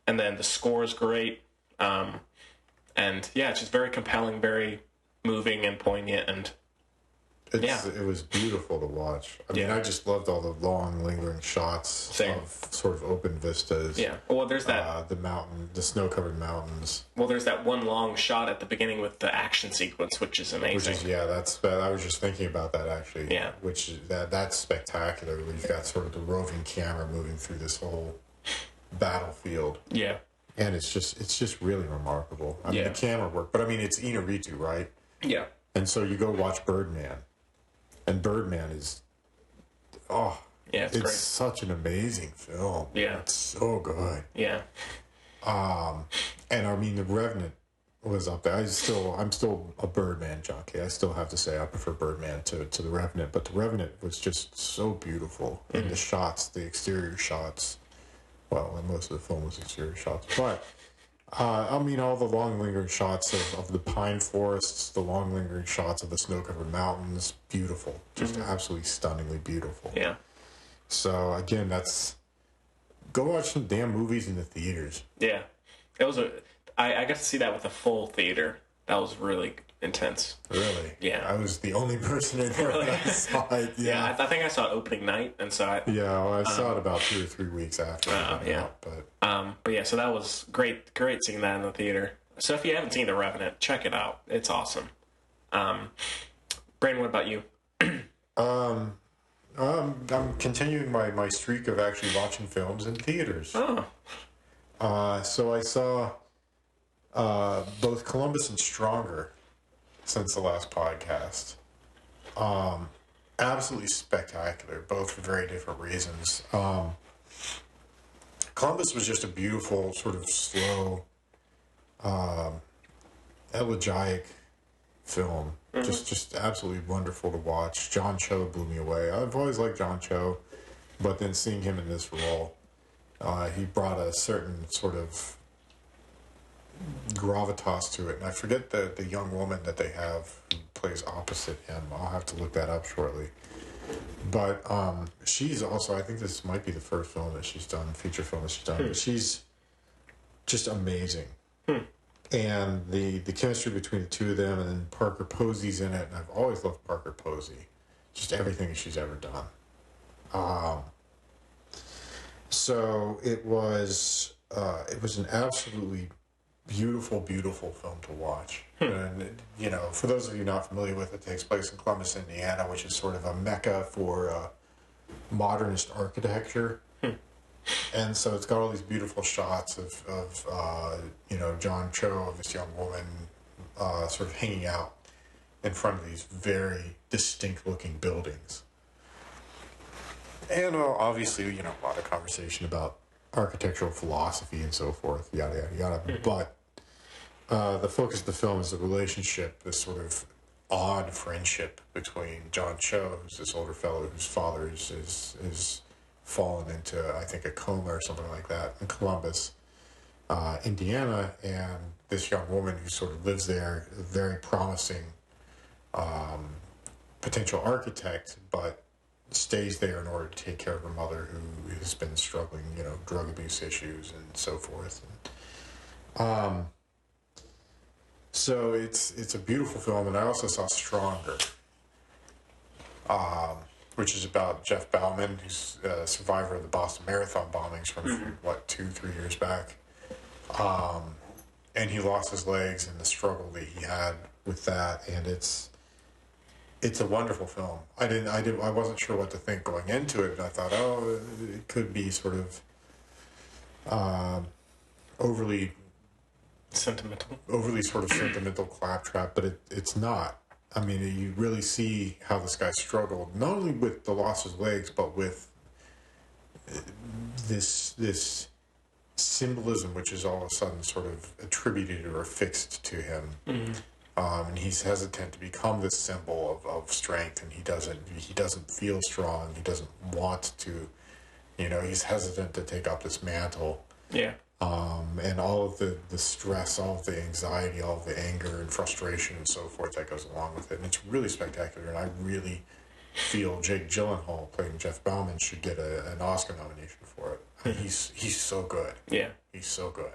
And then the score is great. And yeah, it's just very compelling, very moving and poignant, and it was beautiful to watch. I mean, I just loved all the long, lingering shots of sort of open vistas. Yeah. Well, there's that the snow-covered mountains. Well, there's that one long shot at the beginning with the action sequence, which is amazing. I was just thinking about that actually. Yeah. Which that's spectacular. You've got sort of the roving camera moving through this whole battlefield. Yeah. And it's just really remarkable. I mean, the camera work, but I mean, it's Inarritu, right? Yeah. And so you go watch Birdman, and Birdman is, it's great. such an amazing film. Yeah. It's so good. Yeah. And I mean, The Revenant, was up there. I'm still a Birdman junkie. I still have to say I prefer Birdman to The Revenant, but The Revenant was just so beautiful. And the shots, the exterior shots, well, and most of the film was exterior shots, but I mean, all the long lingering shots of the pine forests, the long lingering shots of the snow-covered mountains, beautiful, just absolutely stunningly beautiful. Yeah. So again, go watch some damn movies in the theaters. Yeah. It was I got to see that with a full theater. That was really intense. Really? Yeah. I was the only person in there when I saw it. Yeah, I think I saw it opening night, and so I saw it about 2 or 3 weeks after. But yeah, so that was great seeing that in the theater. So if you haven't seen The Revenant, check it out. It's awesome. Braden, what about you? I'm continuing my streak of actually watching films in theaters. So I saw both Columbus and Stronger since the last podcast. Absolutely spectacular, both for very different reasons. Columbus was just a beautiful, sort of slow, elegiac film. Just absolutely wonderful to watch. John Cho blew me away. I've always liked John Cho, but then seeing him in this role, he brought a certain sort of gravitas to it. And I forget the young woman that they have who plays opposite him. I'll have to look that up shortly. But she's also, I think this might be the first film that she's done, feature film that she's done. But she's just amazing. And the chemistry between the two of them, and then Parker Posey's in it, and I've always loved Parker Posey. Just everything she's ever done. So it was an absolutely beautiful, beautiful film to watch. And, you know, for those of you not familiar with it, it takes place in Columbus, Indiana, which is sort of a mecca for modernist architecture. And so it's got all these beautiful shots of John Cho, of this young woman, sort of hanging out in front of these very distinct-looking buildings. And obviously, you know, a lot of conversation about architectural philosophy and so forth, yada, yada, yada. But the focus of the film is the relationship, this sort of odd friendship between John Cho, who's this older fellow whose father is fallen into, I think, a coma or something like that in Columbus, Indiana, and this young woman who sort of lives there, a very promising potential architect, but stays there in order to take care of her mother, who has been struggling, you know, drug abuse issues and so forth. So it's a beautiful film, and I also saw Stronger, which is about Jeff Bauman, who's a survivor of the Boston Marathon bombings from 2-3 years back. And he lost his legs in the struggle that he had with that, and it's a wonderful film. I wasn't sure what to think going into it, and I thought, it could be sort of overly sort of sentimental claptrap, but it's not. I mean, you really see how this guy struggled, not only with the loss of his legs, but with this symbolism, which is all of a sudden sort of attributed or affixed to him. And he's hesitant to become this symbol of strength, and he doesn't feel strong. He doesn't want to, you know, he's hesitant to take up this mantle. Yeah. And all of the stress, all of the anxiety, all of the anger and frustration and so forth that goes along with it. And it's really spectacular. And I really feel Jake Gyllenhaal, playing Jeff Bauman, should get an Oscar nomination for it. I mean, he's so good. Yeah. He's so good.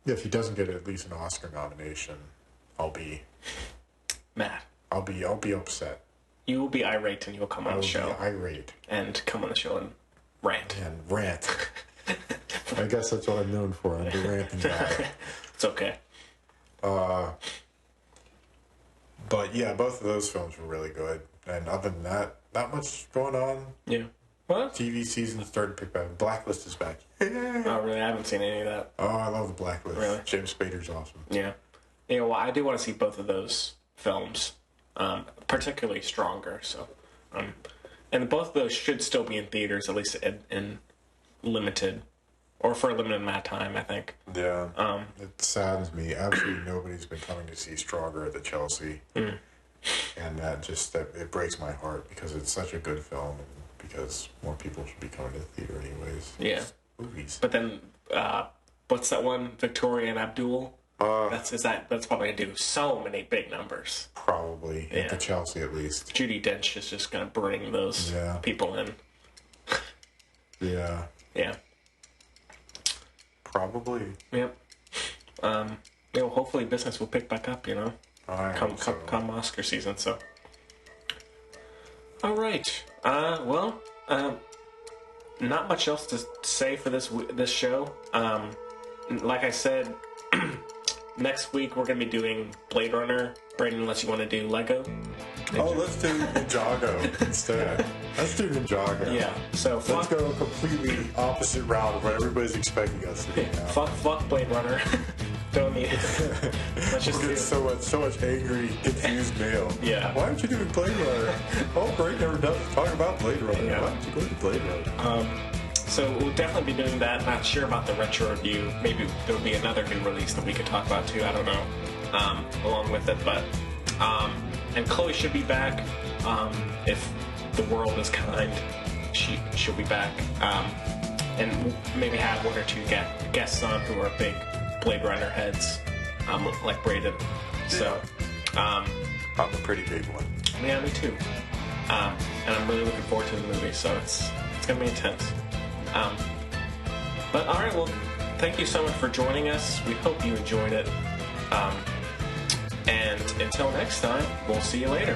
If he doesn't get at least an Oscar nomination, I'll be mad. I'll be upset. You will be irate, and you'll come on the show. Be irate. And come on the show and rant. I guess that's what I'm known for. I'm the ranting guy. It's okay. But yeah, both of those films were really good. And other than that, not much going on. Yeah. What? TV season started to pick back. Blacklist is back. Oh, really? I haven't seen any of that. Oh, I love the Blacklist. Really? James Spader's awesome. Yeah. You know, well, I do want to see both of those films, particularly Stronger. So, and both of those should still be in theaters, at least in limited or for a limited amount of time, I think. Yeah. It saddens me. Absolutely nobody's been coming to see Stronger at the Chelsea. And that it breaks my heart because it's such a good film and because more people should be coming to the theater anyways. Yeah. Movies. But then, what's that one? Victoria and Abdul? That's probably going to do so many big numbers. Probably. Yeah. At the Chelsea, at least. Judi Dench is just going to bring those people in. Yeah. Yeah. Probably. Yep. Hopefully business will pick back up, come Oscar season, so. All right. Not much else to say for this show. Like I said, next week we're going to be doing Blade Runner. Braden, unless you want to do Lego. Oh, let's do Ninjago instead. Let's do Ninjago. Yeah. So let's go a completely opposite route of what everybody's expecting us to do now. Fuck Blade Runner. Don't need it. Let's just get so much angry, confused mail. Yeah. Why aren't you doing Blade Runner? Oh, great, never done talk about Blade Runner. Yeah. Why don't you go to Blade Runner? So we'll definitely be doing that. Not sure about the retro review. Maybe there'll be another new release that we could talk about too. I don't know. Along with it, but and Chloe should be back. If the world is kind, she'll be back. And we'll maybe have one or two guests on who are big Blade Runner heads, like Braden. So, I'm a pretty big one. Yeah, me too. And I'm really looking forward to the movie, so it's gonna be intense. But all right, well, thank you so much for joining us. We hope you enjoyed it. And until next time, we'll see you later.